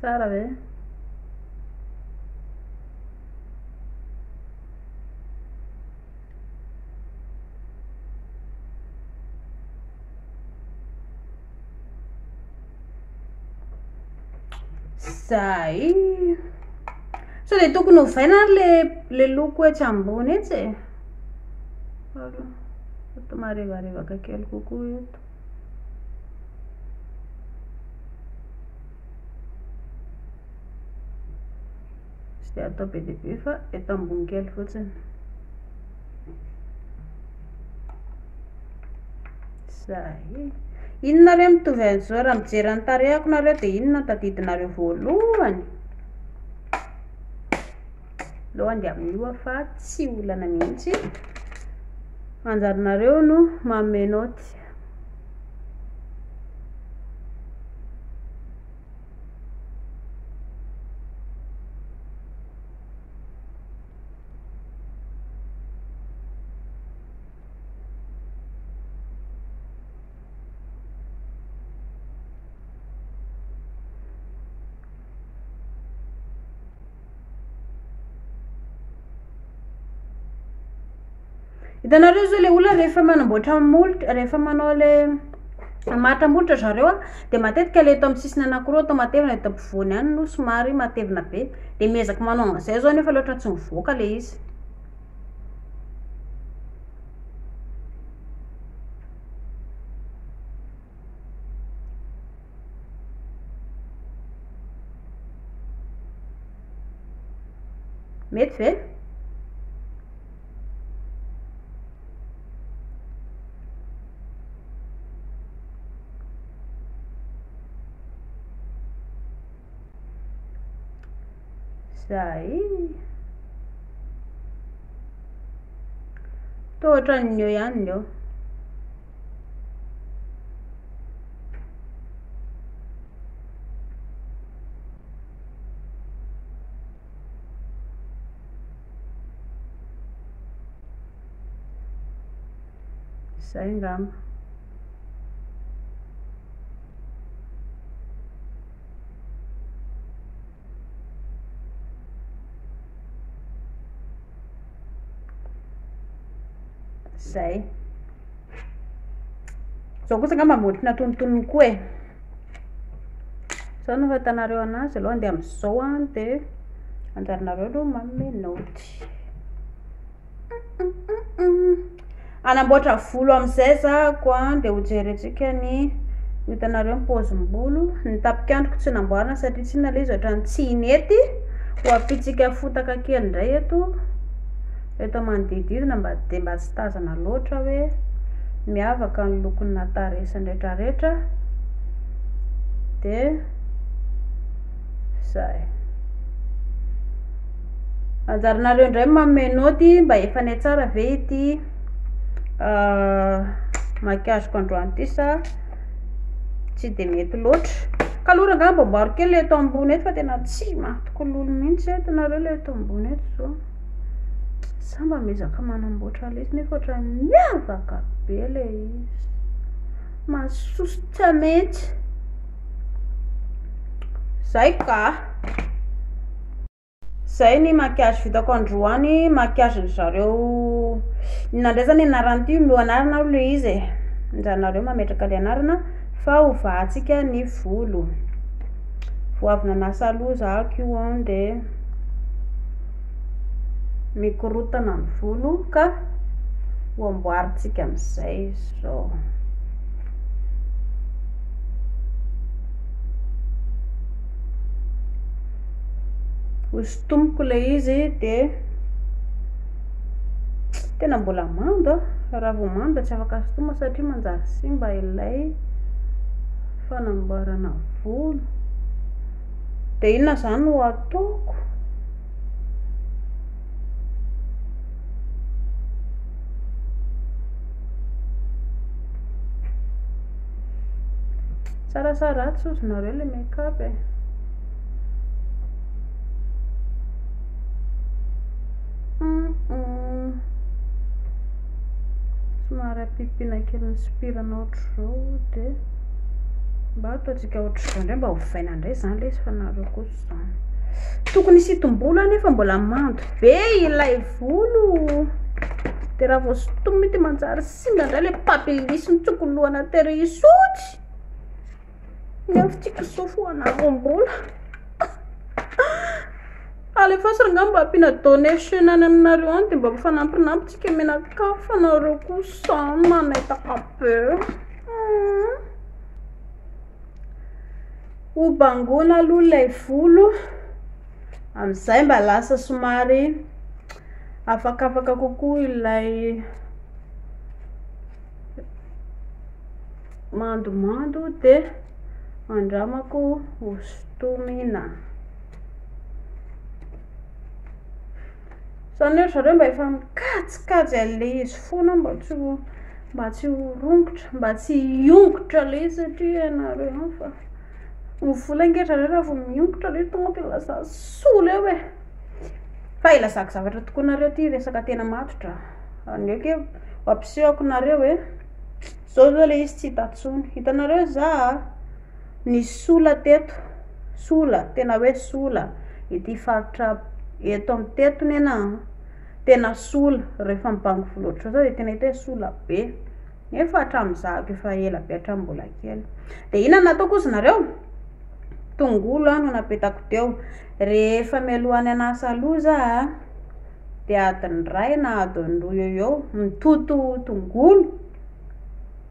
Tsara ve? Zay. So de tokony hovaina le loko etsy ambony etsy e. Eto marevaka kely kokoa eto. Tsy de atao be de be fa eto ambony kely fotsiny. Zay. Inonareo mitovy an'izao raha mijery ny tarehako nareo de inona tadidinareo voalohany? Aleo andeha amin'io fa tsy olana mihitsy. Anjarinareo no manome naoty. Hitanareo zao le olona rehefa manamboatra molotra, rehefa manao le mata molotra zareo de matetika le eto amin'ny sisiny anankiroa atao matevina, eto ampovoany ihany no somary matevina be de miezaka manao an'izay zao nefa loatra tsy mivoaka le izy. Mety ve? Zay. Toa ohatran'io ihany io. Zay ngamba. Zay. Zao kosa ngamba mbolina tonontonony koa e. Zao no fahitanareo anazy, aloha andeha amin'izao de anjarinareo aloha manome naoty. Anamboatra volo amin'izay zako de ho jerentsika ny hitanareo ny paozim-bolo. Ny tapikandroko tsy namboarina satria tsy na le izy ohatran'ny tsy nety. Ho apitsika fotaka kely indray eto. Eto manodididina mba tsy tazana loatra hoe miavaka ny lokony nataresany rehetrarehetra. De zay. Anjarinareo indray manome naoty mba efany tsara ve ity makiaziko androany ity sa tsy de mety loatra. Kalora ngamba amboaro kely eto ambony eto fa tena tsy matokololo mihitsy eto nareo le eto ambony eto zao. Samba mezaka manamboatra le izy nefa ohatran'ny miavaka be le izy. Masosotra mihitsy. Zay ka. Zay ny makiazy vitako androany, makiazy zareo. Inona zany anarany ity mio anarana le izy e. Anjarinareo mametraka le anarana fa hovahantsika ny volo. Vao avy nanasa loha zako io de mikorotana ny volo ka ho amboaritsika amin'izay zao. Hosotomoko ilay izy dia tena mbola mando raha vao mando tsy afaka sotoma satria manjary simba ilay fanamboarana volo. Dia inona zany no ataoko? Sarasara tsosonareo le make-up e. Somary ampipina kely misopirana ohatr'izao dia mba ataontsika ohatr'izao indray mba ho vaina indray zany le izy fa nareo kosa zany. Tokony hisitom-bolo anefa mbola mando be ilay volo. Dia raha vao sotomy mety manjary simba indray le papilisy nitsokoloana tery isotsy. Nefa sofo anavombola. Alefa nga mba ampiana donation any aminareo any dia mba fanampinampitsika menaka fanareo kosa manetaka be. Ho bangona aloha ilay volo amin'izay mba lasa somary afakafaka kokoa ilay mandomando dia andramako hosotomina. Zany hoe zareo mba efa mikajikajy an'ilay izy foana mba tsy ho rongotra, mba tsy hiongotra ilay izy satria ianareo fa ny volo angetra reo raha vao miongotra ilay izy tonga dia lasa sola eo e. Fa ilazako zavatra tokoa nareo ty resaka tena matotra. Aneke ampisehako nareo hoe zao zao ilay izy tsy hitantsony. Hitanareo za ny sola teto, sola tena hoe sola ity faritra eto amin'ny tetony ana tena sola rehefa mibango volo ohatr'izao dia tena hita hoe sola be. Nefa hatramin'izako efa ela be hatramin'ny mbola kely. Dia inona nataoko ozy nareo? Tongolo no napetako teo. Rehefa mialohan'ny hanasa loza dia adiny iray na adiny roa eo mitoto tongolo.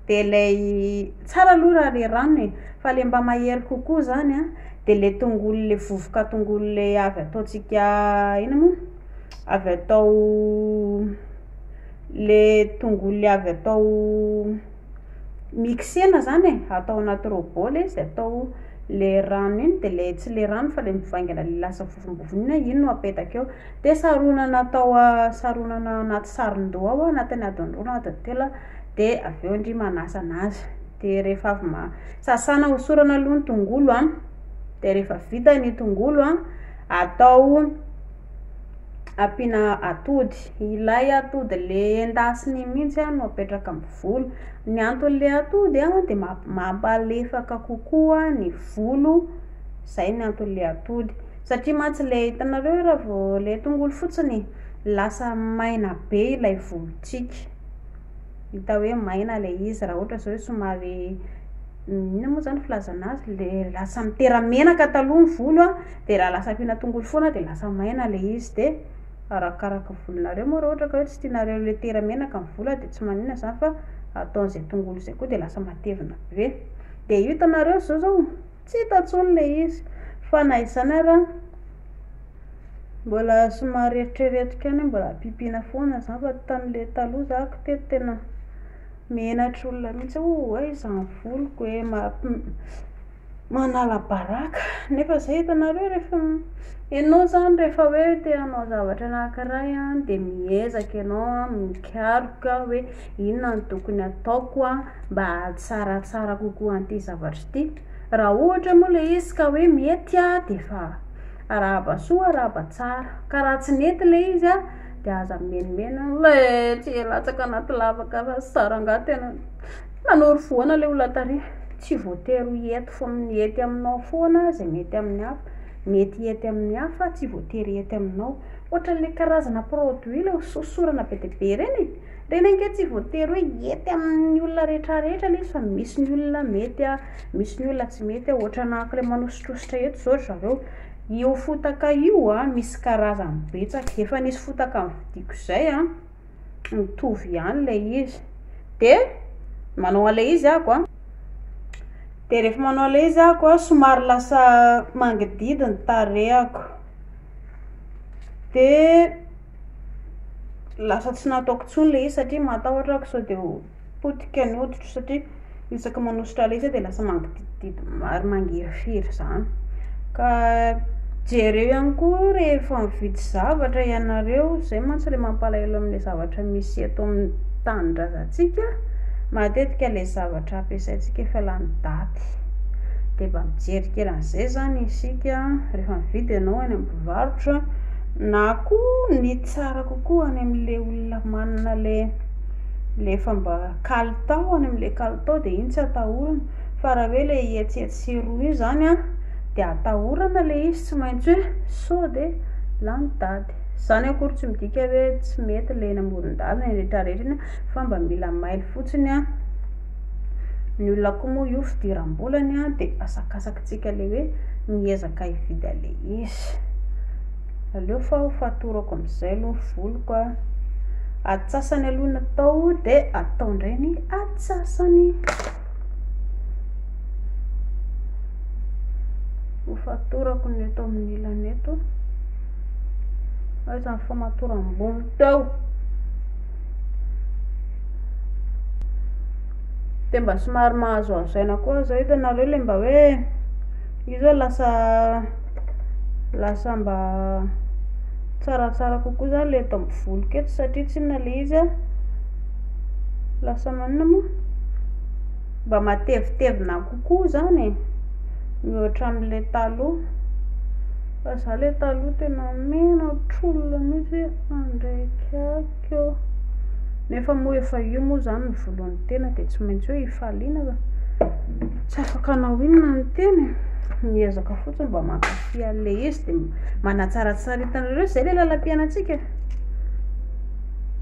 Dia ilay tsara aloha raha le ranony fa le mba mahery kokoa zany dia le tongolo le vovoka tongolo le avy ataontsika ina moa avy atao le tongolo le avy atao mixena zany atao anaty robot le izy atao le rano iny dia le tsy le rano fa le mivangana le lasa vovonbovony iny no apetaka eo dia saronana atao saronana anaty saron-doha ao anatin'ny adiny roa na adiny telo dia avy eo indry manasa anazy. Dia rehefa avy sasana hosorana aloha ny tongolo dia rehefa vita ny tongolo atao ampiana atody. Ilay atody le endasiny mihitsy no apetraka amin'ny volo. Ny anton'le atody dia mampalefaka kokoa ny volo. Zay ny anton'le atody satria mantsy le hitanareo raha vao le tongolo fotsiny lasa maina be ilay volontsika. Hita hoe maina le izy raha ohatra zao hoe somary ina moa zany filazana azy le lasa mitera menaka taloha ny volo dia raha lasa ampiana tongolo foana dia lasa maina le izy. Dia arakaraka volonareo moa raha ohatra ka hoe tsy tianareo le tera menaka ny volo dia tsy maninona zany fa ataon'izay tongolo izay koa dia lasa matevina be. Dia io hitanareo zao tsy hita intsony le izy fa na izany ara mbola somary eritreretika any mbola pipina foana zany fa tamin'le taloha zako teto tena menatra olona mihitsy hoe izany voloko hoe manala baraka. Nefa zay hitanareo rehefa ianao zany rehefa hoe te hanao zavatra anankiray dia miezaka ianao mikaroka hoe inona no tokony ataoko mba hatsaratsara kokoa an'ity zavatra ity. Raha ohatra moa le izy ka hoe mety dia fa arahaba soa arahaba tsara, ka raha tsy nety le izy dia aza menimena le tsy latsaka anaty lavaka fa saranga tena nanory foana le olona tary. Tsy voatery ho ety fa ety aminao foana zay mety amin'ny hafa, mety ety amin'ny hafa tsy voatery ety aminao. Ohatran'le karazana produit le sosorana be dia be reny ange tsy voatery hoe ety amin'ny olona rehetrarehetra le izy fa misy ny olona mety misy ny olona tsy mety. Ohatra anak'ilay manosotositra eto zao zareo io fotaka io misy karazany betsaka, efa nisy fotaka mividiko zay mitovy ihany le izy, de manao an'le izy ako de rehefa manao an'le izy ako somary lasa mangididy ny tarehako, de lasa tsy nataoko tsony le izy satria matahotra ako sao de potika ny hoditro satria isaky manositra le izy de lasa mangidididy maro mangirifiry zany. Ka jereo ihany koa rehefa mividy zavatra ianareo, zay mantsy le mampalahelo amin'le zavatra misy eto amin'ny tanindrazantsika, matetika le zavatra ampiasaintsika efa lany daty, de mba mijery kely an'izay zany isika rehefa mividy ianao any amin'ny mpivarotra, na koa ny tsara kokoa any amin'le olona manana le efa mba kalitao any amin'le kalitao de iny tsy atahorana, fa raha hoe le etsetsiro io zany de atahorana le izy, tsy maintsy hoe sao de lany daty. Zany akory tsy midika hoe tsy mety le eny amoron-dalana rehetrarehetra iny, fa mba mila maily fotsiny ny olona koa moa io fidiram-bolany de asakasakitsika le hoe miezaka hividy le izy. Aleo fa ho fatorako amin'izay aloha voliko atsasany aloha natao de atao indray ny atsasany. Ho fatorako ny eto amin'ny ilany eto, aza ny famatoram-bolo teo, de mba somary mahazoazoaina koa zao hitanareo le mba hoe izy hoe lasa mba tsaratsara kokoa zany le eto amin'ny voliko eto, satria tsy inona le izy lasa manina moa mba matevitevina kokoa zany mihoatra amin'le taloha, fa za le taloha tena mena trolona mihitsy andraikako, nefa moa efa io moa zany ny volohany tena de tsy maintsy hoe hifaliana fa tsy afaka anao inona ny teny, miezaka fotsiny mba mankafy an'le izy de manatsaratsara. Hitanareo zay le lalam-piainantsika,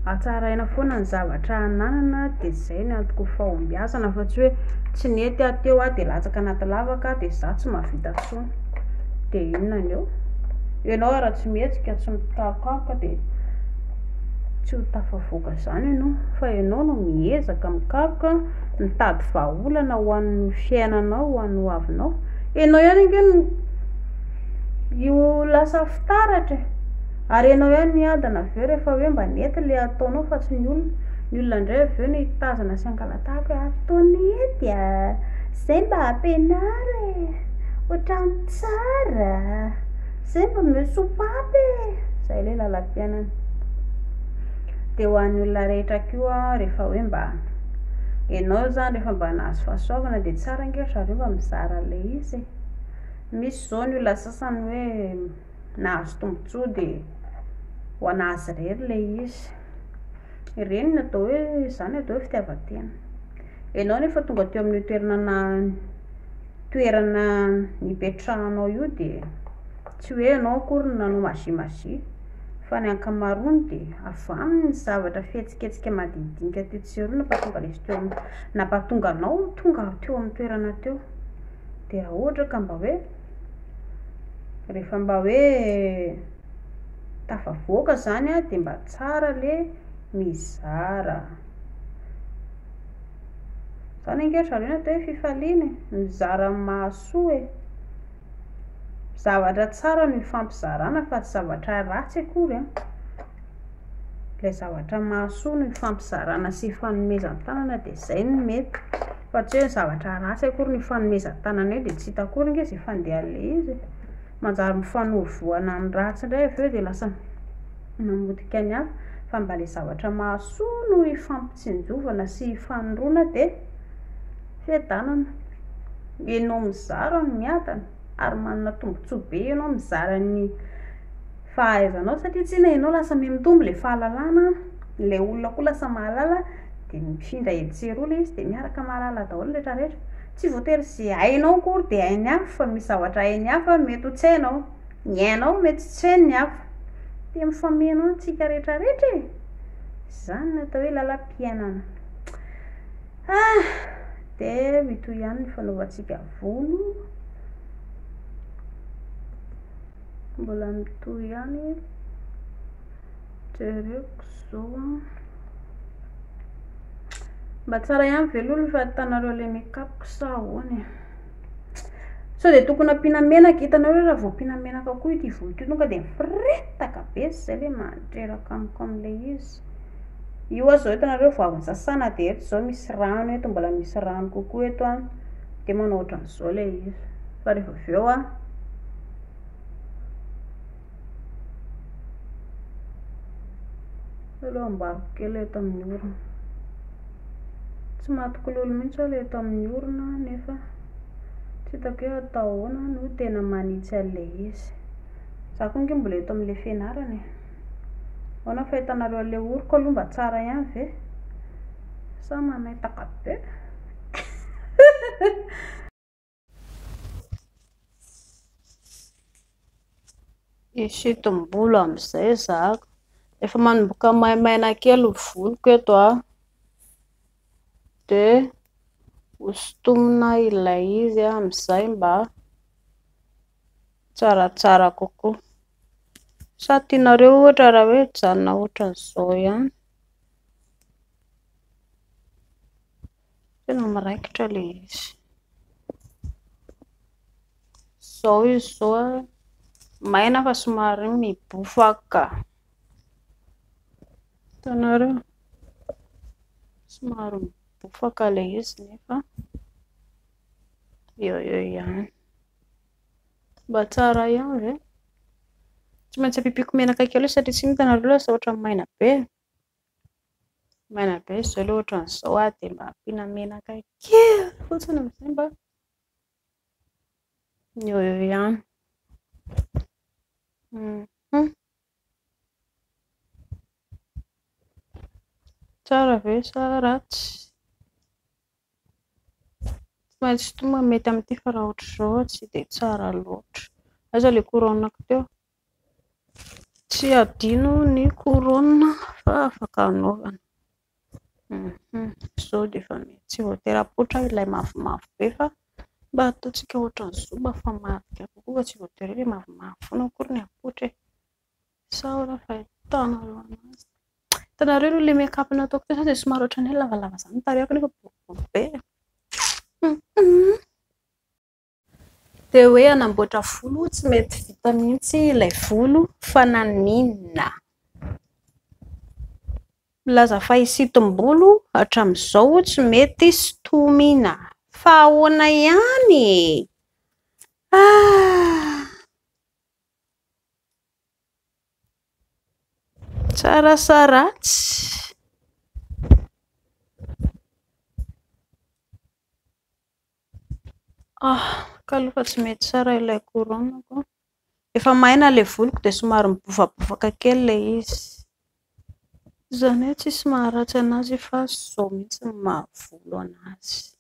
atsaraina foana ny zavatra ananana de zay ny antoko fahombiazana, fa tsy hoe tsy nety ateo de latsaka anaty lavaka de za tsy mahavita tsony, de inona ny eo ianao raha tsy mihetsika tsy mikarokaroka de tsy ho tafavoaka zany ianao, fa ianao no miezaka mikaroka, mitady vahaolana ho an'ny fiainanao, ho an'ny hoavinao, ianao ihany nge io lasa fitaratra, ary ianao ihany miadana aveo rehefa hoe mba nety le ataonao fa tsy ny olona. Ny olona indray aveo ny tazana sy angalatahaka hoe atao nety zay mba ampianara ohatrany tsara, zay mba mesopapy zay le lalam-piainana. De ho an'ny olona rehetra koa rehefa hoe mba ianao zany rehefa mba nahazo fahasoavana de tsara nge zareo mba mizara le izy, misy zao ny olona sasany hoe nahazo tombontsoa de ho anazy rery le izy, ireny no atao hoe zany atao hoe fitiavan-tena. Ianao nefa tonga teo amin'ny toerana nipetrahanao io de tsy hoe ianao akory nanao mazimazia, fa ny ankamaroany de avy aminy zavatra fihetsiketsika madidinika teo tseroa nampahatonga le izy teo, nampahatonga anao tonga teo amin'ny toerana teo. De raha ohatra ka mba hoe rehefa mba hoe tafavoaka zany de mba tsara le mizara zany ange zareo natao hoe fifaliana, mizara mahasoa zavatra tsara no ifampizarana fa tsy zavatra ratsy akory le zavatra mahasoa no ifampizarana sy ifanomezan-tanana de zay no mety, fa tsy hoe zavatra ratsy akory no ifanomezan-tanana eo de tsy hita akory nge zay fandehan'le izy, manjary mifanovoana amin'ny ratsy indray aveo de lasa mamotika ny hafa, fa mba le zavatra mahasoa no ifampitsinjovana sy ifanoroana de fiadanana. Ianao mizara no miadana ary manana tombontsoa be ianao mizara ny fahaizanao, satria tsy inona ianao lasa mitombo le fahalalana, le olona koa lasa mahalala de mifindra hetseroa le izy de miaraka mahalala daholo rehetrarehetra, tsy voatery zay hainao akory de hainy hafa, fa misy zavatra hainy hafa mety ho tsy hainao, ny hainao mety tsy hainy hafa, de mifameno antsika rehetrarehetra zany natao hoe lalam-piainana. De mitoy ihany ny fanaovantsika volo. mbola mitohy ihany. Jereko zao mba tsara ihany velolo fa hitanareo le make-up sa ahoana. So de tokony ampiana menaka, hitanareo raha vao ampiana menaka koa ity volo ity tonga de mifiretaka be zay le mandreraka amiko am'le izy. Io azo hitanareo vao avy sasana de eto zao misy rano eto, mbola misy rano kokoa eto a, de manao ohatran'izao le izy. Fa rehefa avy eo a aloha ambariko kely eto amin'ny orona. Tsy matokololo mihitsy aho le eto amin'ny orona nefa tsy hitako hoe atao ahoana no tena manitsy an'le izy. Za koa nge mbola eto amin'le fianarana. Ahoana fa hitanareo an'le oriko aloha mba tsara ihany ve? Sa manaitaka be? Isitom-bolo am'izay zako. Efa manomboka maimaina kely voloko eto a. De hosontomina ilay izy am'izay mba tsaratsara kokoa. Sa tianareo ohatra raha hoe hijanona ohatran'izao ihany? Tena miraikitra le izy. Zao izy zao a, maina fa somary mibofaka. Hitanareo? Somary mibofaka le izy nefa eo ihany. Mba tsara ihany ve? Tsy maintsy ampiapiko menaka kely satria tsy hitanareo lasa ohatra maina be. Maina be izao le ohatran'izao a de mba ampiana menaka kely fotsiny am'izay mba eo ihany. Tsara ve sa ratsy? Tsy maintsy toma mety amin'ity fa raha ohatr'izao tsy de tsara loatra. Aza le couronne-nako teo? Tsy adino ny couronne fa afaka anaovana. Zao de efa mety tsy voatera-poitra ilay mavomavo be fa mba ataontsika ohatran'izao mba fa marika kokoa tsy voatery hoe mavomavo foana akory ny apoitra e. Sa ahoana fa hitanareo anazy? Hitanareo aloha le make-up nataoko teo de somary ohatran'ny hoe lavalava zany tarehiko nefa boribory be. De hoe hanamboatra volo tsy mety vita mihitsy ilay volo fa naninona. Milaza fa hisitom-bolo hatramin'izao tsy mety sintomina. Fa ahoana ihany? Tsara sa ratsy? Kalofa tsy mety tsara ilay couronne-ko. Efa maina le voloko de somary mibofabofaka kely le izy. Izany hoe tsisy maharatsy anazy fa zao mihitsy ny mahavolo anazy.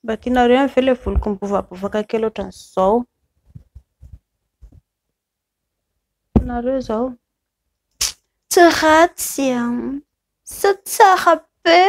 Mba tianareo ihany ve le voloko mibofabofaka kely ohatran'izao? Nareo izao? Tsy ratsy sa tsara be?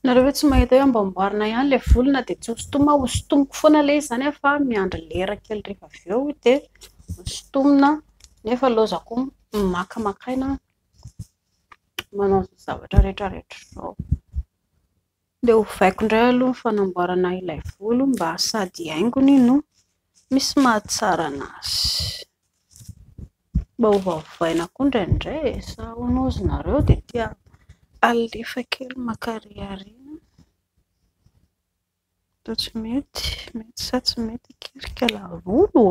Nareo tsy mahita hoe ambamboarina ihany le volona dia tsy hostomako foana ilay izy zany fa miandry lera kely rehefa avy eo dia hostomina nefa lozako makamakaina manao zavatra rehetrarehetra izao. Dia hovaiko indray aloha ny fanamboarana ilay volo mba sady haingony no misy mahatsara anazy. Mba hovahovaina koa indraindray sa ahoana ozy nareo dia tia alefa kely makariariana. Tsy mety sa tsy mety kirikala volo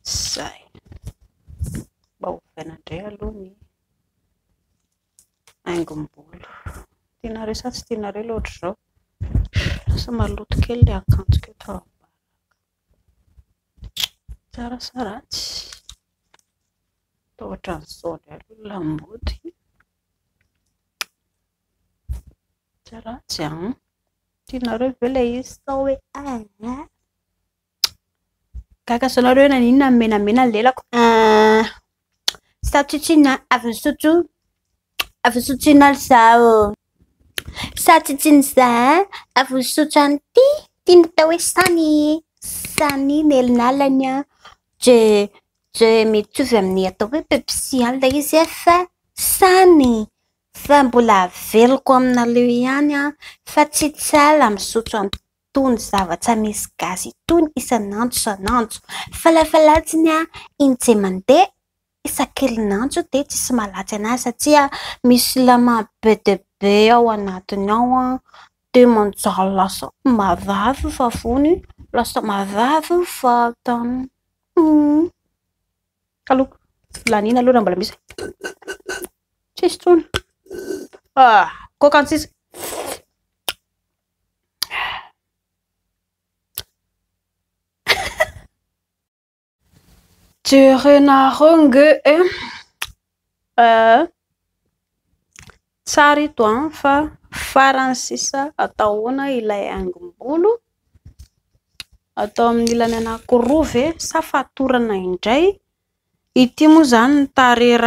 zay. Mba hovaina indray aloha ny haingom-bolo. Tianareo sa tsy tianareo loatra izao? Lasa maloto kely ilay akanjoko eto tsara sa ratsy? Atao ohatran'izao indray aloha lambody. Tsy ratsy tianareo ve ilay izy sao hoe kaka nareo naninona menamena ny lelako? Satsitsina avy nisotro zaho. Satsitsina za avy nisotro an'ity natao hoe sany nelinalany je mitovy amin'ny atao hoe Pepsi ilay izy fa sany. Fa mbola veloko aminareo ihany fa tsy tsara misotro an'itony zavatra misy gazy itony isan'andro. Falafalatsiny indray mandeha isan-kerinandro dia tsisy malatsy anazy satria misy lama be dia be ao anatiny ao dia manjary lasa mavavy vavony, lasa mavavy vatany. Kaloko lanina aloha raha mbola misy. Tsisy tsony. Koka tsisy. Jerenareo nge tsara ito fa farany sisa atao hoana ilay haingom-bolo atao amin'ny ilany anankiroa ve sa fatorana indray. Ity moa zany ny tarehy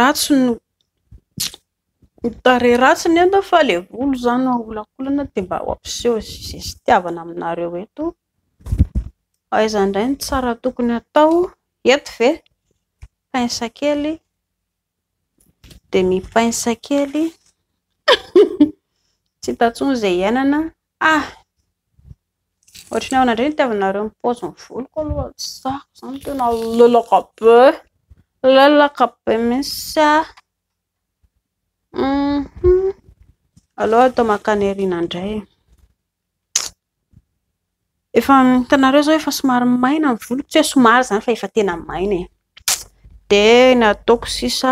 ratsiny enda fa ilay volo zany olakolana dia mba hampiseho izay fitiavana aminareo eto. Aiza indray ny tsara tokony atao eto ve? Pince kely dia mipince kely. Tsy tatsony izay iainana. Ohatrany ahoana indray ny itiavanareo ny paozin'ny voloko aloha tsako izany tena lelaka be mihitsy. Aleo atao makany aoriana indray. Efa hitanareo izao efa somary maina ny voloko, tsy hoe somary izany fa efa tena maina e. Dia ny ataoko sisa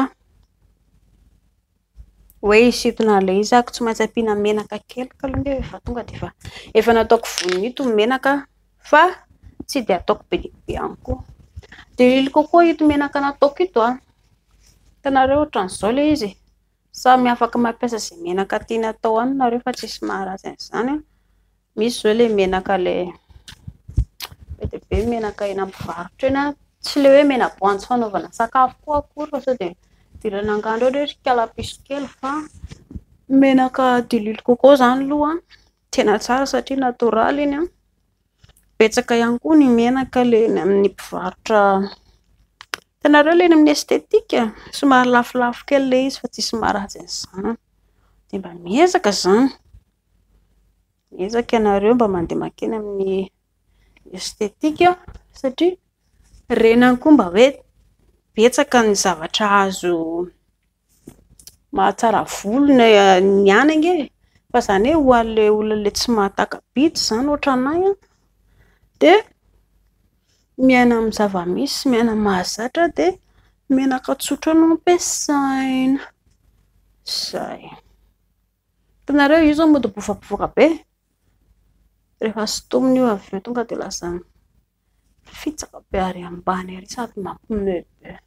hoe hisintona ilay izy tsy maintsy ampiana menaka kely aloha efa tonga dia efa nataoko vonito ny menaka fa tsy dia ataoko be dia be ihany koa. Dia liliko koa ito menaka nataoko ito. Hitanareo ohatran'izao ilay izy. Samy afaka mampiasa izay menaka tiana atao any nareo fa tsisy maharatsy an'izany. Misy izao ilay menaka ilay be dia be menaka eny am-pivarotra eny tsy ilay hoe mena-boanjo fanaovana sakafo koa akory fa sao dia idirana angano hoe kalapisy kely fa menaka diluile coco izany aloha tena tsara satria natoraly iny. Betsaka ihany koa ny menaka ilay amin'ny mpivarotra. Hitanareo ilay amin'ny estetika somary lafolafo kely ilay izy fa tsisy maharatsy an'izany. Dia mba miezaka izany. Miezaka ianareo mba mandeha makeny amin'ny estetika satria renany koa mba hoe betsaka ny zavatra azo mahatsara volo ny any ange. Fa izany hoe ho an'ilay olona tsy mahataka-bitsy izany ohatranay dia miaina amin'ny zava-misy, miaina mahazatra dia menaka tsotra no ampiasaina. Izay. Hitanareo io izao mody bofabofoka be. Rehefa sintomina io avy eo tonga dia lasa fitsaka be ary ambany ary sady mampimoe be.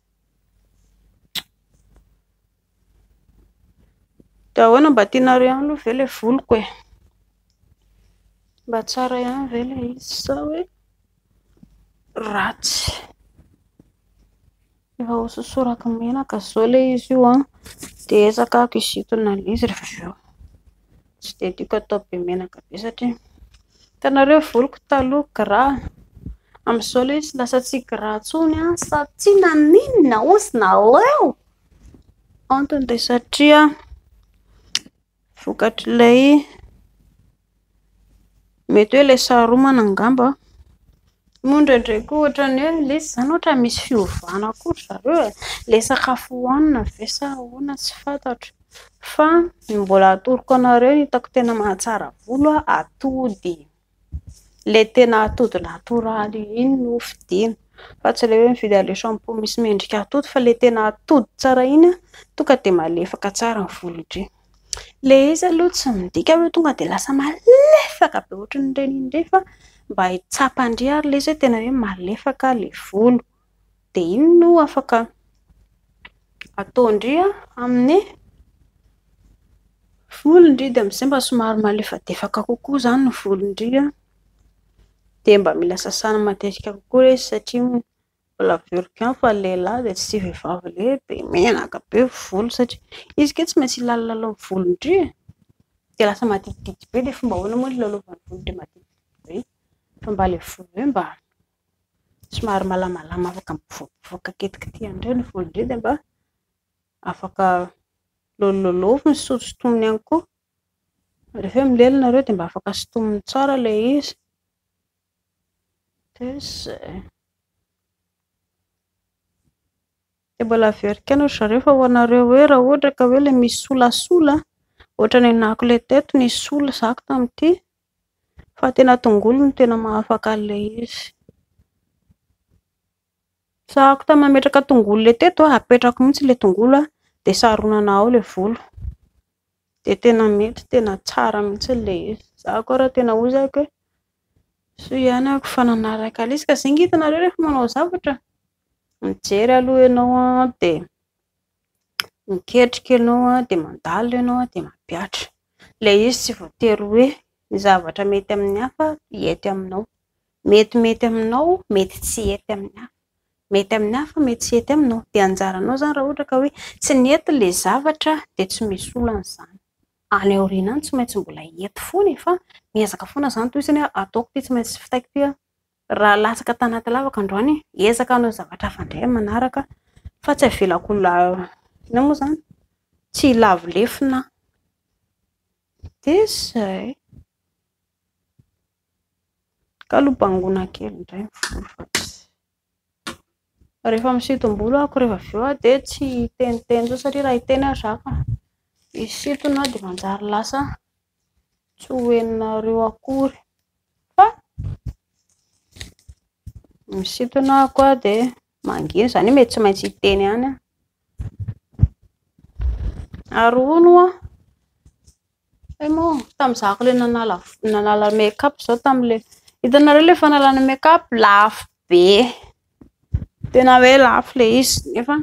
Dia ahoana mba tianareo ihany aloha ve ilay voloko e? Mba tsara ihany ve ilay izy sa hoe ratsy? Efa hososorako menaka izao ilay izy io dia ezaka hisintona ilay izy rehefa avy eo. tsy de tiako atao be menaka be satria hitanareo voloko taloha gras amin'izao ilay izy lasa tsy gras intsony sady tsy naninona ozy naleo antony dia satria vokatr'ilay mety hoe ilay saromana angamba moa ndraindraiky ohatran'ny hoe ilay izy zany ohatra misy fiovana koa zareo ilay sakafo hohanina ve sa ahoana tsy fantatro fa mbola atoroko anareo hitako tena mahatsara volo atody ilay tena atody natoraly iny no vidiana fa tsy ilay hoe mividy ilay shampoing misy mendrika atody fa ilay tena atody tsara iny tonga dia malefaka tsara ny volon-dry ilay izy aloha tsy midika hoe tonga dia lasa malefaka be ohatran'ireny indray fa mba hitsapandry ary ilay izy hoe tena hoe malefaka ilay volo dia iny no afaka ataondry amin'ny volon-dry dia amin'izay mba somary malefadefaka kokoa izany ny volon-dry dia mba mila sasana matetika kokoa ilay izy satria mbola veuve fa lehilahy dia tsy vehivavy ilay be menaka be volo satria izy ke tsy maintsy hilalao ny volon-dry dia lasa matititity be dia fomba ahoana moa ny lalaovan'ny volo dia matititity be fa mba ilay volo hoe mba somary malamalama afaka mivoaka ketikity andray ny volon-dry dia mba afaka lolololoviny sotosotominy ihany koa rehefa milelona ireo dia mba afaka sotominy tsara ilay izy dia izay dia mbola averiko zareo fa ho anareo hoe raha ohatra ka hoe ilay misy solasola ohatra ny nako ilay teto ny sola zako tamin'ity fa tena tongolo no tena mahafaka ilay izy sahako tamin'ny mametraka tongolo ilay teto apetrako mihitsy ilay tongolo dia saronana ao ilay volo dia tena mety tena tsara mihitsy ilay izy za koa raha tena ozako hoe so ihany ako fa nanaraka ilay izy ka izay ngitanareo rehefa manao zavatra mijery aloha ianao dia miketrika ianao dia mandalo ianao dia mampiatra ilay izy tsy voatery hoe ny zavatra mety amin'ny hafa hety aminao mety aminao mety tsy hety amin'ny hafa mety amin'ny hafa mety tsy hety aminao dia anjaranao zany raha ohatra ka hoe tsy nety ilay zavatra dia tsy misy olan'izany any aoriana any tsy maintsy mbola hety foana fa miezaka foana izany toy izany ataoko ty tsy maintsy fitaiko ty raha latsaka tanaty lavaka androany ezaka hanao zavatra hafa indray manaraka fa tsy avelako ina moa izany tsy lavolefina dia izay ka lobangoina kely indray ny volo fa rehefa misitom-bolo ako rehefa avy eo dia tsy teniteny zao satria raha hiteny zaka isitona dia manjary lasa tsy ho heninareo akory fa misitona ako dia mangina izany mety tsy maintsy hiteny ihany ary hono moa tamin'izako ilay nanala make-up izao tamin'ilay hitanareo ilay fanalana make-up lafo be tena hoe lafo ilay izy nefa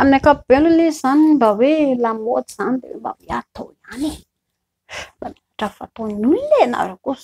amin'ny ankapobeny ilay izy izany mba hoe lamaody izany dia mba hoe atao ihany mba miatra fataon'ny olona ianareo koa